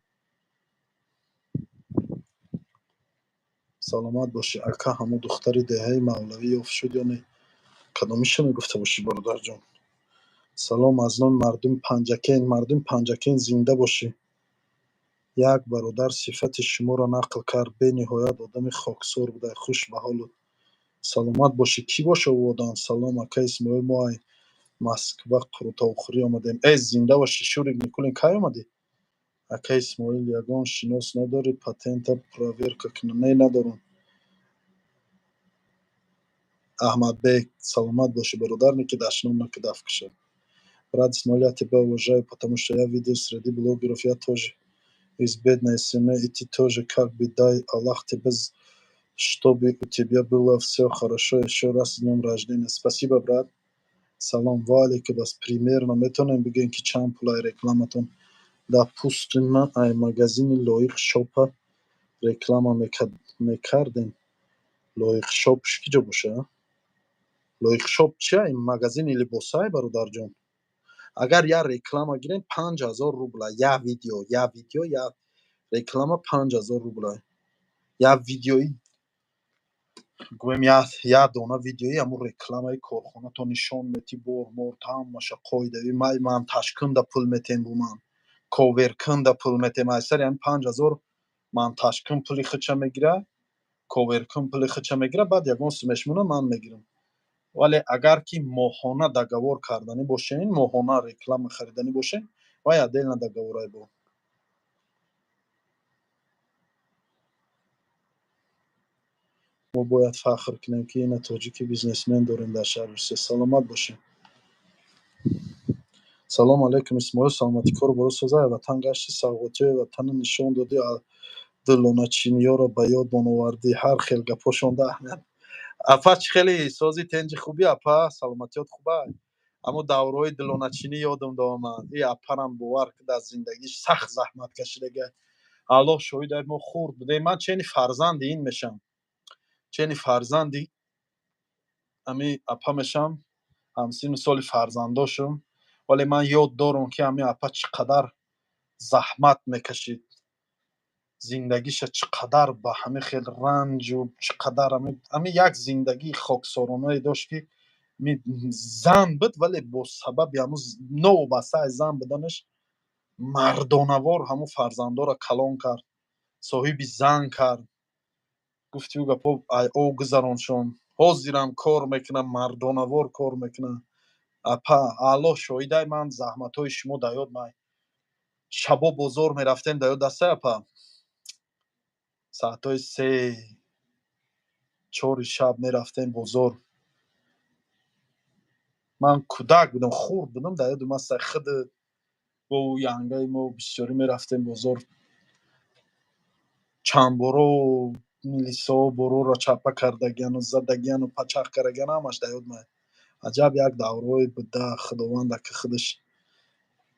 саломат бошӣ. Ака ҳамун духтари деҳаи Мавлавӣ ёфт шуд ё не? Кадомиша мегуфта бошӣ бародарҷон? Салом аз номи мардуми Панҷакен. Мардуми Панҷакен зинда бошӣ. Як бародар сифати шуморо нақл кард. Бениҳоят одами хоксор будай, хуш ба ҳолу. Саломат бошӣ. Кӣ боша ӯ одам? Салом ака Исмоил, мо ай Москва қуртовхӯрӣ омадем. Зинда бошӣ. Шурик Никулин кай омадӣ? Ака Исмоил, ягон шинос надорӣ патента проверка кунам? Не, надорам. Ахмадбек, саломат боши бародар, неки дашном наки даф кушад. Брат Исмоил, я тебя уважаю, потому что я видел среди блогеров, я тоже из бедной семьи, и ты тоже как бы дай Аллах тебе, чтобы у тебя было все хорошо. Еще раз с днем рождения. Спасибо, брат. Салом, валейкум бас. Примерно метонем бигем ки чанд пулай рекламатон. Допустим, ай магазини Лоиқ шопа реклама мекардем. Лоиқ шоп ки ҷо боша? Лоиқ шоп чия? Ин магазини либосай бародарҷон. Агар як реклама гирем 5000 рубла. Як видео, як реклама 5000 рубла. Як видеои گویم یا دونه ویدیویی همون رکلامای کارخانه تو نشان میتی بور مور تماشا قایدوی من تشکن پول میتیم بو من کوورکن پول میتیم ایسر یعنی 5000 من تشکن پولی خچه میگیره کوورکن پولی خچه میگیره بعد یگان سمشمونه من میگیرم ولی اگر که ماهانه دگوار کردنی باشین ماهانه رکلام خریدنی باشین و یا دل ندگوارای بو ما باید فخر کنیم که این تاجیک بیزنسمن داریم در شهر روسیه سلامت باشین салом алейкум исмоил саломатикоро баро соза ватан гашти савғотиёи ватанро нишон додӣ дилоначиниёро ба ёдмон овардӣ ҳар хел гапҳошон да аҳамият апа чӣ хелӣ сози тенҷи хубӣ апа саломатиёт хубай ҳамун давраҳои дилоначинӣ ёдам давомад и апарам бовар куда аз зиндагиш сахт заҳмат кашидага аллоҳ шоҳидай мо хурд будем ман чени фарзанди ин мешам чени фарзанди ами апа мешам ҳамсину соли фарзандошум вале ман ёд дорам ки ами апа чӣ қадар заҳмат мекашид зиндагиша чӣ қадар ба ҳамин хел ранҷу чӣ қадар ами як зиндагии хоксоронае дошт ки зан буд вале бо сабаби ҳамун новобаста аз зан буданаш мардонавор ҳамун фарзандора калон кард соҳиби зан кард гуфти ӯ гапҳо айо гузароншон ҳозирам кор мекунам мардонавор кор мекунам апа аллоҳ шоҳидай ман заҳматҳои шумо да ёд май шабо бозор мерафтем да ёд аста апа соатҳои 3-4 шаб мерафтем бозор ман кӯдак будам хурд будам да ёдам аста худ бо янгаи мо бисёрӣ мерафтем бозор чандборо милисо бороро чапа кардагияну задагияну пачақ кардагиян ҳамаш да ёд май аҷаб як давраҳое буда худованда ки худаш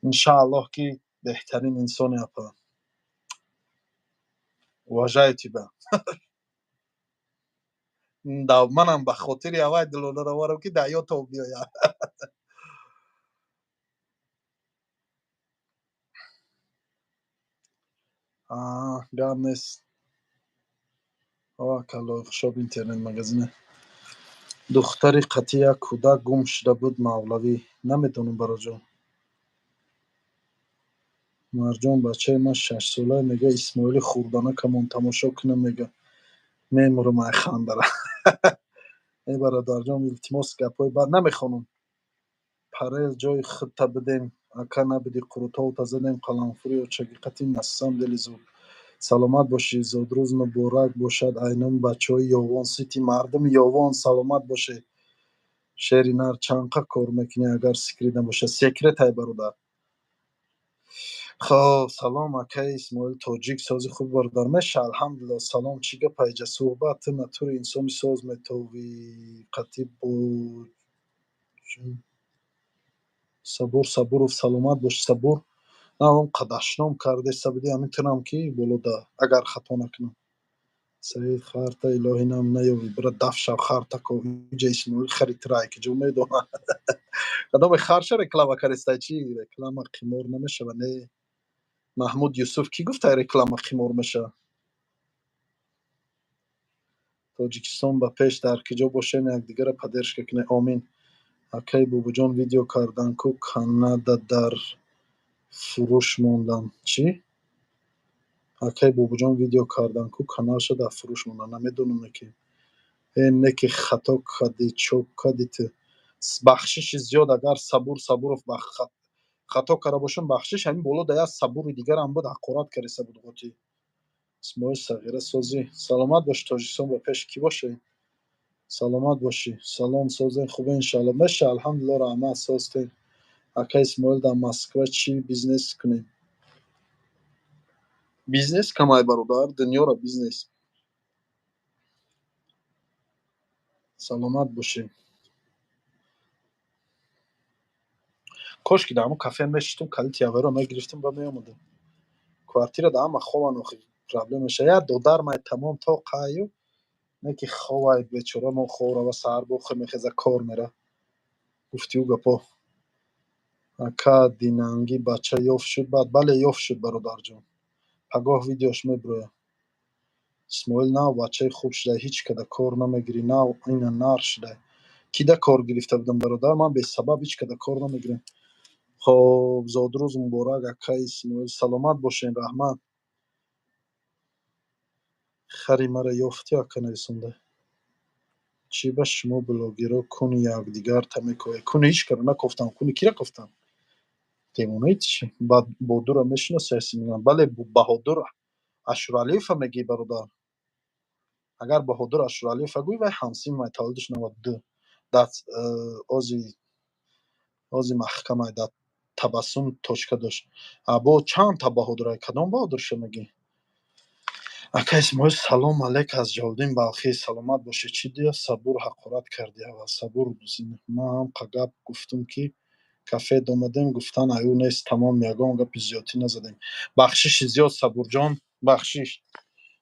иншааллоҳ ки беҳтарин инсоне апа уважаю тебя манам ба хотири авай дилодароварам ки да ёдтон биёяд гап нест калои хушоб интернет магазине духтари қатъи як кӯдак гум шуда буд мавлавӣ намедонам бароҷон марҷон бачаи ман 6-солаи мега исмоили хурданакамон тамошо кунам мега мемурам ай хандара бародарҷон илтимос гапҳои бад намехонам парез ҷои худта будем ака набудӣ қурутовта задем қаламфури очагиқати нассам дили зуд саломат бошӣ зодрӯз муборак бошад айнам бачаҳои ёвон сити мардуми ёвон саломат бошед шери нар чанқа кор мекунӣ агар секрет набошад секретай бародар хоб салом акаи исмоил тоҷик сози хуби бародар меша алҳамдулилло салом чӣ гапа иҷа суҳбат ту натури инсони соз метовӣ қатъи бо сабур сабуров саломат бош сабур навам қадашном карде сабуди ҳаминтунам ки болода агар хато накунам саид харта илоҳӣ нам наёвӣ бира дафшав хартако иҷа исмоил харитирай ки ҷо медона кадоме харша реклама карестай чӣ реклама қимор намешава не маҳмуд юсуф кӣ гуфта реклама қимор мешава тоҷикистон ба пеш дар киҷо бошем якдигара паддержка кунем омин акаи бобуҷон видео кардан ку канада дар фурӯш мондан чӣ акаи бобуҷон видео кардан ку каналша дар фурӯш мондан намедонам ки не ки хато кади чо кади ту бахшиши зиёд агар сабур сабуров хато карда бошам бахшиш ҳамин болода як сабури дигарам буд ҳақорат кариста буд ғотӣ исмоил сағира созӣ саломат бош тоҷикистон ба пеш кӣ боша саломат бошӣ салом созен хубе иншаалло меша алҳамдулилло раҳмат созтем ака исмоил дар москва чӣ бизнес кунем бизнес камай бародар дунёро бизнес саломат бошем кошки дар ҳамун кафе мешитум калити аваро мегирифтум ба меомадем квартира дар ҳама хован охир проблем меша як додар май тамом то қаю не ки ховай бечора мо ховрава саҳар бохӯ мехеза кор мера гуфти ӯ гапҳо ака динангӣ бача ёфт шуд баъд бале ёфт шуд бародарҷон пагоҳ видеош мебирояд اسماعیل نه بچه خوب شده، هیچ کده کار نمیگیری، نه این نر شده. کیده کار گرفته بودم برادر، من به سبب هیچ کده کار نمیگیرم. خب زادروز مبارک اکای اسماعیل، سلامت باشین. رحمت خری مرا یافتی اکنه سنده. چی به شما بلاگیرا کنی یکدیگر تمیکای کنی، هیچ کار نگفتم. کنی کی را گفتم؟ دیوانه چی؟ بعد بهادر را میشناسی میگم بله بهادر اشرالیف میگی برادر. اگر بهادر اشرالیف گوی و همسین ما تولدش 92 دات اوزی محکمه دات تبسم توشکه داشت. با چند تا بهادر کدام بهادر شمگی؟ اکا اسماعیل سلام علیک از جالدین балхи саломат бошӣ. Чӣ дия сабур ҳақорат кардия ва сабур дузӣ. Ман ҳам гап гуфтум ки кафед омадем, гуфтан аю нест, тамом ягон гапи зиёдӣ назадем. Бахшиши зиёд сабурҷон, бахшиш.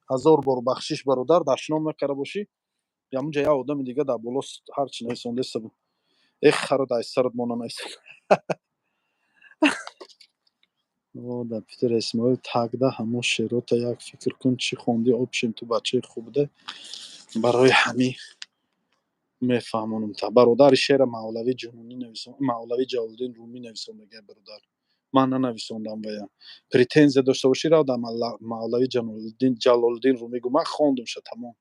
1000 бор бахшиш бародар, дашном мекарда бошӣ. Ямунҷа як одами дига дар боло ҳарчи нависонда сабур. Эх харо дар сарат мона нависон. дар Питер Исмоил тагда ҳамон шеърота як фикр кун чӣ хонди обшин ту бачаи хубде барои ҳамӣ мефаҳмонам та. Бародари шеъра Мавлавӣ Ҷунунӣ нависон, Мавлавӣ Ҷалолиддин Румӣ нависондаги бародар. Ман нанависондам вая. Претензия дошта бошӣ рав дар Мавлавӣ Ҷалолиддин Румӣ гу. Ман хондумша тамом.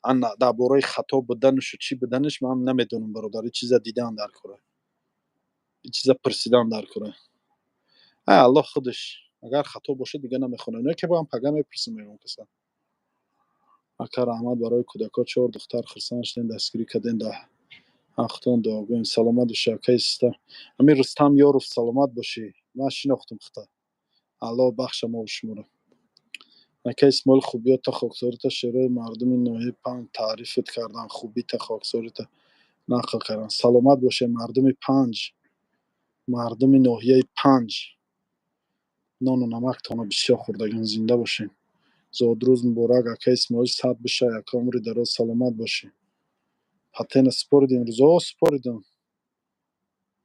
Ана дар бораи хато буданашу чӣ буданаш ман намедонам бародар. Ин чиза дидан дар кора. Ин чиза пурсидан дар кора. Аллоҳ худаш агар хато бошад дига намехонам. Ино ки бо ҳам пага мепурсам ягон каса. Ака раҳмат барои кӯдако 4 духтар хурсанд шудем, дастгирӣ кардем дар ҳахтон дуогӯем. Саломат бошӣ акаи систа. Ҳамин Рустам Ёров саломат бошӣ. Ман шинохтам хута. Аллоҳ бахша мову шуморо. Акаи Исмоил хубиёта хоксорита шеърои мардуми ноҳияи Панҷ таърифат карданд. Хубита хоксорита нақл карданд. Саломат бошед мардуми Панҷ. Мардуми ноҳияи Панҷ. Нону намактона бисёр хӯрдагин, зинда бошед. Зодрӯз муборак акаи Исмоил, сад бишай ака, умри дароз, саломат бошед. Патена споридем имрӯз? Споридем.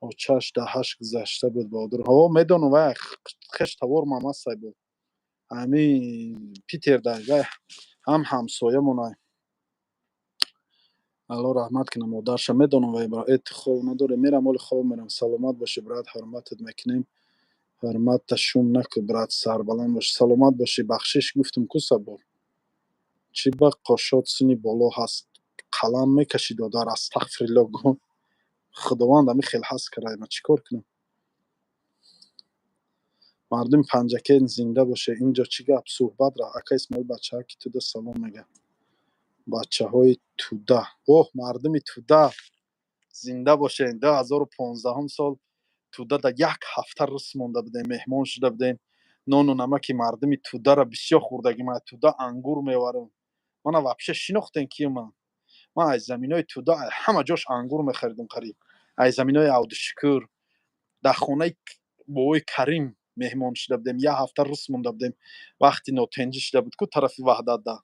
Очааш дар 8 гузашта буд Баҳодур. Медонам вай хеш тавор мамасай буд. Ҳамин Питер дай вай ҳам ҳамсоямонай. Аллоҳ раҳмат кина модарша. Медонам вай ба эътихол надоре. Мерам оли хоб мерам. Саломат боши брат, ҳурматат мекунем. Ҳурматта шум наку брат, сарбаланд боши. Саломат боши. Бахшиш гуфтум ку сабур. Чӣ ба қошод сини боло ҳаст. қалам мекаши додар астағфириллоҳ гӯ. Худованд ҳамин хел ҳаст карай. Ма чӣ кор кунам? Мардуми Панҷакен зинда боше. Инҷо чӣ гап суҳбат ра? Ака Исмоил бачаҳо ки туда салом мега. Бачаҳои Туда. Мардуми Туда зинда бошед. 2015 сол Туда да як ҳафта рус монда будем, меҳмон шуда будем. Нону намаки мардуми Тударо бисёр хӯрдагим. Аз Туда ангур меварам. Мана вабше шинохтем киям ман. Ман аз заминои Туда ҳама ҷош ангур мехаридам қариб. Аз заминои Авдушукур дар хонаи бобои Карим меҳмон шуда будем. Як ҳафта рус монда будем. Вақти нотенҷӣ шуда буд ку тарафи Ваҳдатда.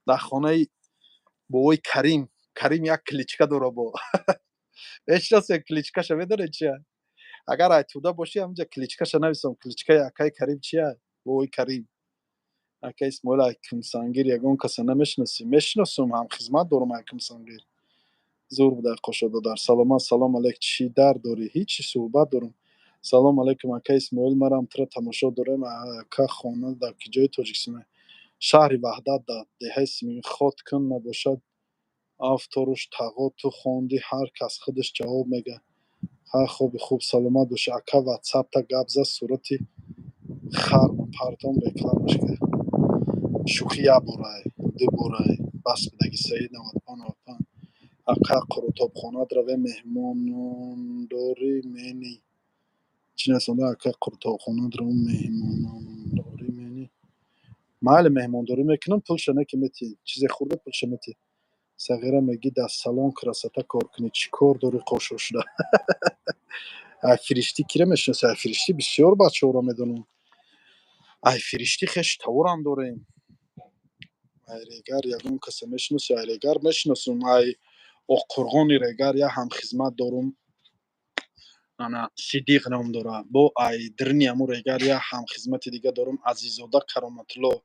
Дар хонаи бобои Карим. Карим як кличка дора бо. Мешиносед кличкаша? Медонед чи аст? Агар аз Туда бошӣ ҳаминҷа кличкаша нависам. Кличкаи акаи Карим чи аст? Бобои Карим. Ака Исмоил Акимсангир ягон каса намешиносӣ? Мешиносам, ҳамхизмат дорам Акимсангир. Зур буда қошод додар. Саломат, салом алейк. Чӣ дар дорӣ? Ҳичи суҳбат дорам. Салом алейкум ака Исмоил, марам тира тамошо дорем. Ака хона дар ки ҷои Тоҷикистон? Шаҳри Ваҳдат дар деҳаи Симин. Хот кун набошад авторуш тағо ту хонди, ҳар кас худаш ҷавоб мега. Ҳа хоби хуб, саломат боши. Ака ватсапта гап зад, сурати харм пардон рекламаш кард. Шӯхӣ як борай, ду борай. Бас будаги Саид 95. Ака қурутобхонат равем меҳмондорӣ менӣ. Чӣ насонда ака қурутобхонат равем меҳмондорӣ менӣ. Майли меҳмондорӣ мекунам, пулша не ки метӣ. Чизе хӯрда пулша метӣ. Сағира меги дар салон красота кор кунӣ. Чӣ кор дорӣ қошо шуда? Айфириштӣ кира мешиноси? Айфириштӣ бисёр бачаҳоро медонам. Айфириштӣ хеш таворам дорем. Айрегар ягон каса мешиноси? Айрегар мешиносам. Ай Оққурғони Регар як ҳамхизмат дорум. Ана Сидиқ ном дора. Бо Айдирни ҳамун Регар як ҳамхизмати дига дорум. Азизода Кароматулло.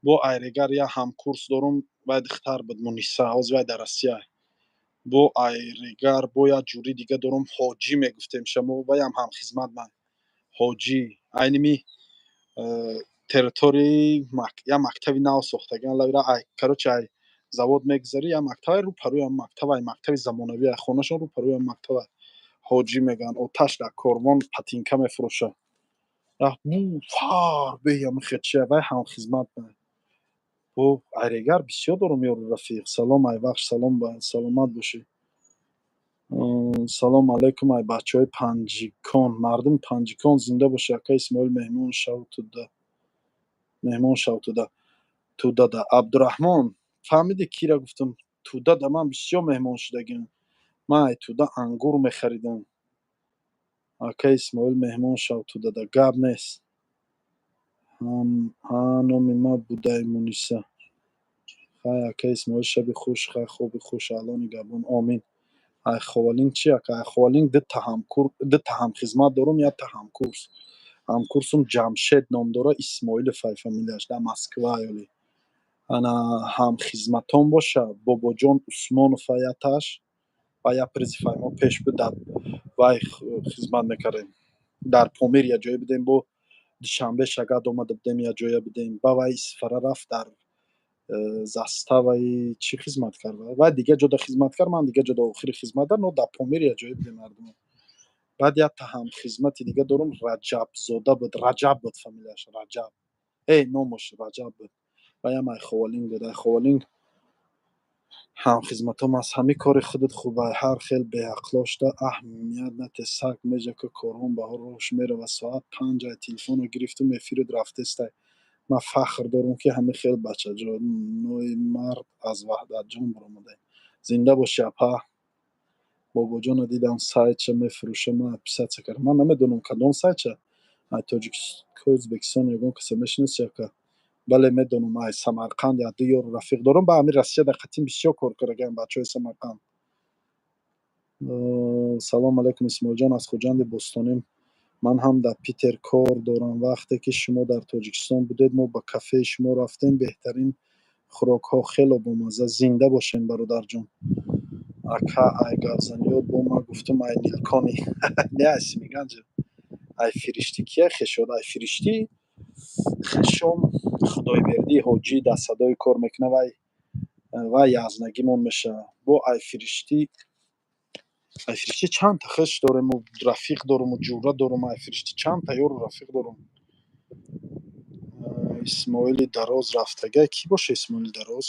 бо айригар я ҳамкурс дорум, вай духтар буд, Муниса, ҳозир вай дар Россия. Бо айригар бо як ҷури дига дорум, Ҳоҷӣ мегуфтем шамо, ваям ҳамхизмат ман. Ҳоҷӣ айни ми территорияи я мактаби нав сохтаган лавира ай короче ай завод мегзарӣ, я мактаб рӯпарӯи ҳам мактаб, ай мактаби замонавӣ, ай хонашон рӯпарӯи ҳам мактаб. Ҳоҷӣ мегӯянд, оташ дар корвон патинка мефурӯшад. бу фар беям хечи вай ҳамхизмат ман. бо айригар бисёр дорум ёру рафиқ. Салом айвахш, салом ба саломат бошӣ. Салом алайкум ай бачаҳои Панҷикон, мардуми Панҷикон зинда бошед. Ака Исмоил меҳмон шав тудада. Абдураҳмон, фаҳмидӣ кира гуфтам тудада? Ман бисёр меҳмон шудагиам. Ман ай туда ангур мехаридам. Ака Исмоил меҳмон шав тудада. Гап нест. номи ма будай Муниса. хай ака Исмоил шаби хуш, хай хоби хуш, аълони габон. Омин. ай ховалинг чи ака? Ай ховалинг дutta ҳамхизмат дорум, якта ҳамкурс. Ҳамкурсум Ҷамшед ном дора, Исмоилов ай фамилияш, дар Москва аёли. Ана ҳамхизматон боша, Бобоҷон Усмонов ай яташ, ва як призифай мо пеш буд, дар вай хизмат мекардем. Дар Помир як ҷоя будем, бо душанбе шагат омада будем, як ҷоя будем. Ба вай исфара рафт, дар заставаи чӣ хизмат кард? Вай дига ҷода хизмат кард, ман дига ҷода охири хизмат кард, но дар Помир як ҷоя будем ҳардумон. Баъд якта ҳамхизмати дига дорум, Раҷабзода буд, Раҷаб буд фамилияш, Раҷаб. Номаш Раҷаб буд. Ваям ай ховалинг буд. Ай ховалинг ҳамхизматом аз ҳами кори худат хуб, ай ҳар хел беақлошта аҳмият нате, саг меҷака корҳон баҳор роҳш мерава, соат 5 ай телефонро гирифтум, эфирот рафтестай. Ман фахр дорум ки ҳами хел бачаҷон, нои мард аз ваҳдатҷон баромадаем. Зинда боши апа. Бобоҷонро дидам сайтша мефурӯша, ман писатса кардам. Ман намедонам кадом сайтша. Ай Озбекистон ягон каса мешиносӣ ака? Бале медонам, ай Самарқанд як ду ёру рафиқ дорам, ба ҳамин Россия дар қатин бисёр кор кардагаам, бачаҳои Самарқанд. Салом алайкум Исмоилҷон, аз Хуҷанди Бостонем. Ман ҳам дар Питер кор дорам. Вақте ки шумо дар Тоҷикистон будед, мо ба кафеи шумо рафтем, беҳтарин хӯрокҳо, хело бомазза. Зинда бошен бародарҷон. Ака ай гавзаниёт бо ман гуфтум, ай Нилкони. Не ай Симиганҷон. Ай фириштӣ кия хешод? Ай фириштӣ хешом Худойбердии Ҳоҷӣ дар садои кор мекунад, вай язнагимон мешавад. Бо ай фириштӣ чандта хеш дорему, рафиқ доруму, ҷура дорум. Ай фириштӣ чандта ёру рафиқ дорум. Исмоили Дароз рафтага. Кӣ боша Исмоили Дароз?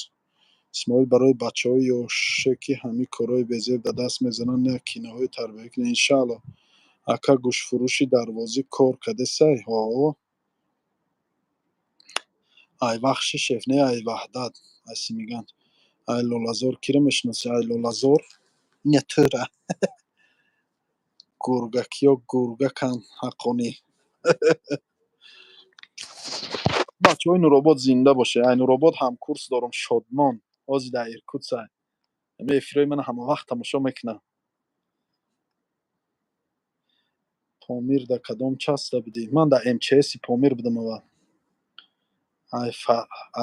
Исмоил барои бачаҳои ёше ки ҳамин корҳои безеб ба даст мезананд, як киноҳои тарбиявӣ кунед. Иншаалло. Ака гӯштфурӯши дарвозӣ кор кардесай? Ҳо. ай Вахшишев, не ай Ваҳдат, ай Симиганҷ. Ай Лолазор киро мешиносӣ? Ай Лолазор нетура. Гургакиё гургакан ҳаққонӣ. бачаҳои Нуробод зинда бошед. Ай Нуробод ҳамкурс дорум, Шодмон. Ҳозир дар Иркутск. ҳамаи эфирои мана ҳамавақт тамошо мекунад. Помир дар кадом частда будӣ? Ман дар МЧСи Помир будам аввал.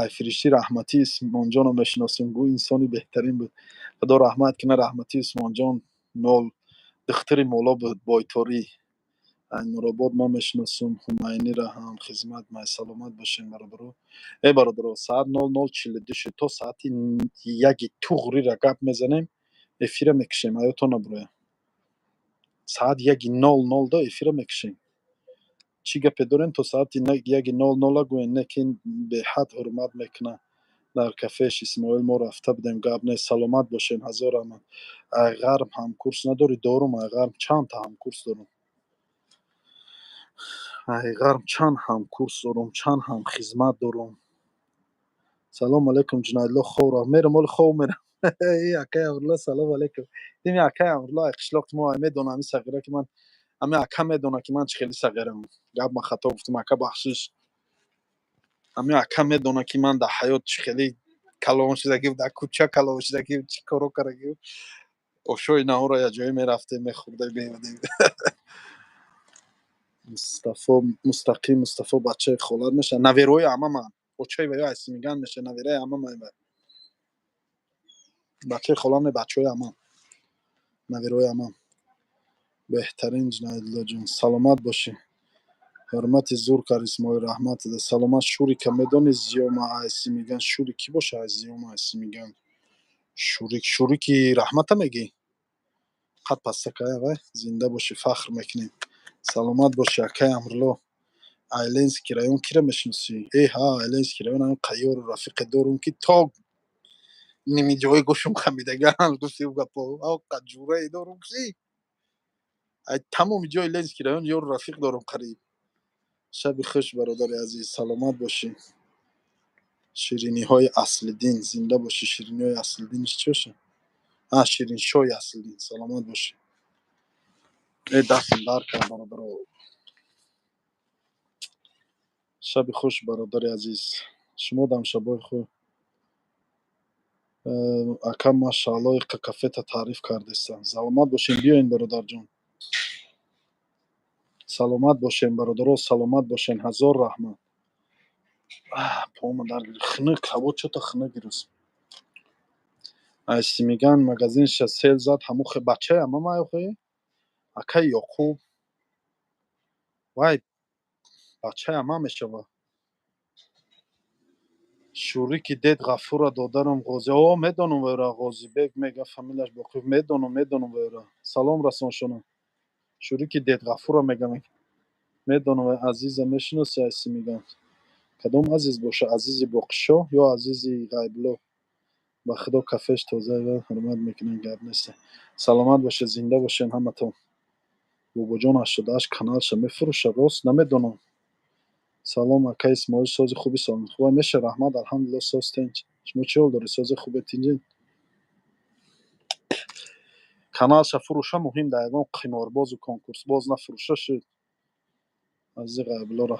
ай фириштӣ Раҳматӣ Усмонҷонро мешиносем. Гӯ инсони беҳтарин буд. Худо раҳмат кунад Раҳматӣ Усмонҷон. духтари моло буд, бойторӣ. ай Нуробод ман мешиносам Ҳумайниро ҳам. Хизмат май, саломат бошен бародаро. Бародаро, саат 00:42 шуд. То саати 1 туғрира гап мезанем, эфира мекушем. ҳаётон набурояд. саат 1:00 до эфира мекушем. чӣ гапе дорем то саати 1:00 гӯем, не ки беҳад ҳурмат мекунад. дар кафеаш Исмоил мо рафта будем, гап нест. Саломат бошен, ҳазор раҳмат. ай Ғарб ҳамкурс надорӣ? Дорум ай Ғарб. Чандта ҳамкурс дорум? ай Ғарб чанд ҳамкурс дорум, чанд ҳамхизмат дорум. Салом алайкум Ҷунайдло Ховра. Мерам, моли Хов мерам. Акай Амрулло, салом алайкум. Дими акай Амрулло ай қишлоқи мо ай медона ҳамин сағира ки ман ҳамин ака медона ки ман чӣ хеле сағирам. Гап ман хато гуфтам. Ака бахшиш. ҳамин ака медона ки ман дар ҳаёт чӣ хеле калон шудагим, дар кӯча калон шудагим, чӣ коро кардагим. ошои наҳорро як ҷоя мерафтем, мехӯрдем, меомадем. Мустақим Мустафо бачаи холат мешавад. Наверои амаманд. بچه و یا هستی میگن میشه نویره اما بچه خالام بچه اما نویره اما بهترین جنایدلا جون سلامت باشی حرمت زور کاریسمای رحمت ده سلامت شوری که میدونی زیوما هستی میگن شوری کی باشه از زیوما هستی میگن شوری کی رحمت میگی قد پسته که آقای زنده باشی فخر میکنیم سلامت باشی اکای امرلو ایلینز کرایون کیره میشنسی ای ها ایلینز کرایون هم قیور رفیق دارم که تا نیمی جای گوشم خمیدگان گفتی او گپا او قجوره دارم که ای تمام جای ایلینز کرایون یور رفیق دارم قریب شب خوش برادر عزیز سلامت باشی شیرینی های اصل دین زنده باشی شیرینی های اصل دینش چوشه شیرین شوی اصل دین سلامت باشی ای دست در کن برادر شب خوش برادر عزیز شما دم شبای خود اکم ماشاءالله کافه تا تعریف کردستن سلامت باشین بیاین برادر جان سلامت باشین برادر سلامت باشین هزار رحمت پام در خنک هوا چطور خنک گرفت ایسی میگن مگزین سیل زد همو خی بچه اما ما خی اکای یاکوب وای بچه اما میشه شوری که دید غفور دادرم غازی میدونم ورا غازی بیگ میگه فامیلش باقی میدونم ورا سلام رسون شما شوری که دید غفور میگه میدونم عزیز میشناسی ایسی میگن کدوم عزیز باشه عزیزی بخشو یا عزیزی غیبلو با خدا کفش تازه و حرمت میکنن گرد نیسته سلامت باشه زنده باشین همتون بابا جان 88 کانالش میفروشه راست نمیدونم سلام اکای اسماعیل ساز خوبی سلام خوبه میشه رحمت الحمدلله ساز تنج شما چه حال داری ساز خوبه تنجین کانالش فروشه مهم دایگان قمارباز و کنکورس باز نفروشه شد از غیبلو را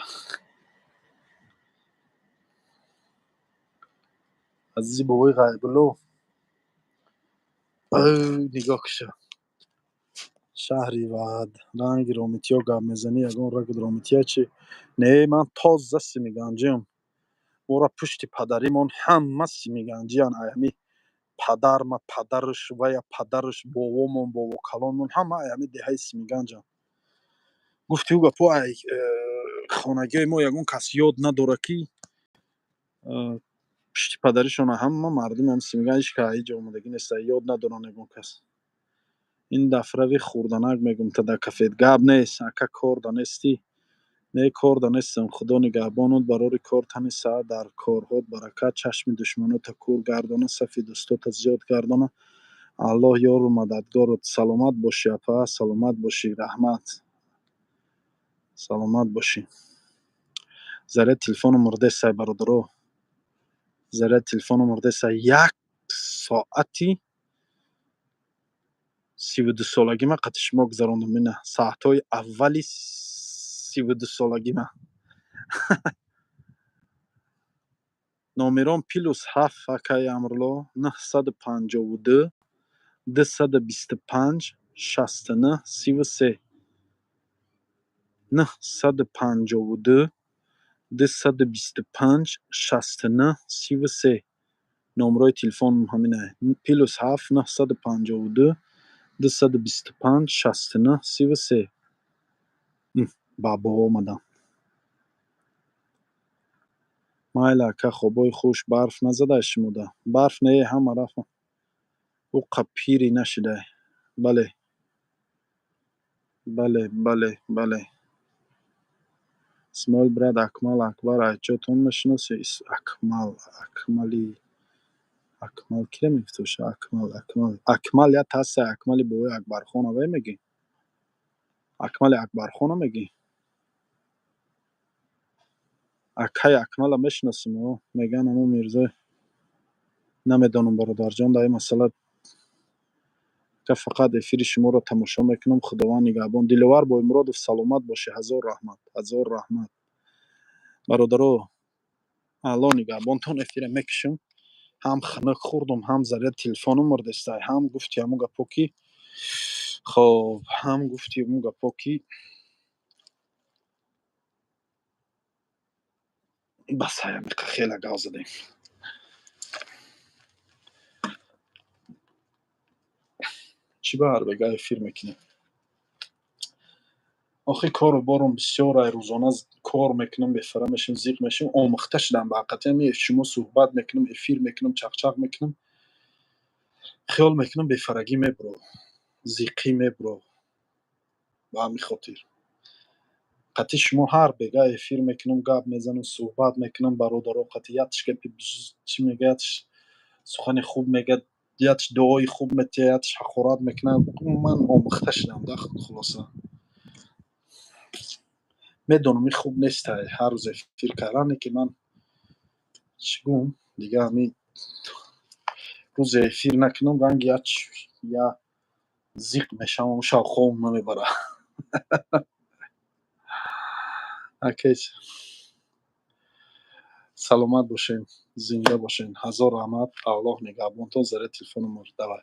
عزیزی بابای غیبلو نگاه کشه شهریور رنگ رامتیا گپ میزنی یگان رگ رامتیا چی نه من تازه سی میگنجیم ورا پشت پدریمون همه سی میگنجیان ایمی پدرش و یا پدرش بابامون بابا کلانمون همه ایمی دهی سی میگنجم گفتی او گپو ای خانگی ما یگان کس یاد نداره کی پشت پدریشون همه مردم هم سی میگنج که ای جا اومدگی نیست یاد ندارن یگان کس این دفعه وی خوردنک میگم تا در کفید گپ نیست اکا کار دانستی نه کار دانستم خدا نگهبانت برای کار تنی ساعت در کارهات برکت چشم دشمنات کور گردانه صفی دوستات زیاد گردانه الله یار و مددگارت سلامت باشی اپا سلامت باشی رحمت سلامت باشی زره تلفن مرده سای برادرو زره تلفن مرده سای یک ساعتی 32 سالگی ما قطشما گذراندم اینه ساعتهای اولی 32 سالگی ما номерон +7 акаи амрло 952 225 69 33 952 225 69 33 номерои телефонам ҳаминае +7 952 225 69 33 бабо омадам майли ака хобои хуш барф назада шумода барф не ҳама рафтам او قپیری نشده بله بله اسماعیل براد اکمل اکبر ایچاتون میشناسی اکمل کی میفتوشه اکمل یا تاسه اکملی بوی اکبرخان اوی میگی اکمل اکبرخان میگی اکای اکمل میشناسیم میگن امو میرزا نمیدونم برادر جان در این مسئله که فقط افیر شما رو تماشا میکنم خداوند نگهبان دلوار با مراد سلامت باشه هزار رحمت برادرو الان نگهبانتون افیر میکشم هم خنک خوردم هم زره تلفنم مردسته هم گفتی همو گپا کی خب هم گفتی همو گپا کی бас ҳамиқа хела гав задем. чӣ бар бега эфир мекунем? охи кору борум бисёр ай рӯзона кор мекунам, бефара мешавам, зиқ мешавам, омӯхта шудам ба ҳақиқати ҳамин шумо суҳбат мекунам, эфир мекунам, чақчақ мекунам, хиёл мекунам бефарагӣ мебуро, зиқӣ мебуро. ба ҳамин хотир қати шумо ҳар бега эфир мекунам, гап мезанам, суҳбат мекунам, бародаро қати ятш гапи чӣ мега, ятш сухани хуб мега, ятш дуои хуб метия, ятш ҳақорат мекунад. Ман омӯхта шудам да хулоса. Медонам ин хуб нестай. Ҳар рӯз эфир кардане ки ман чӣ гӯм дига ҳамин рӯзе эфир накунам ранги я зиқ мешавам, шав хобам намебарад. акес саломат бошен, зинда бошен. Ҳазор раҳмат. Аллоҳ нигаҳбонтон. Зари телефони мо давай.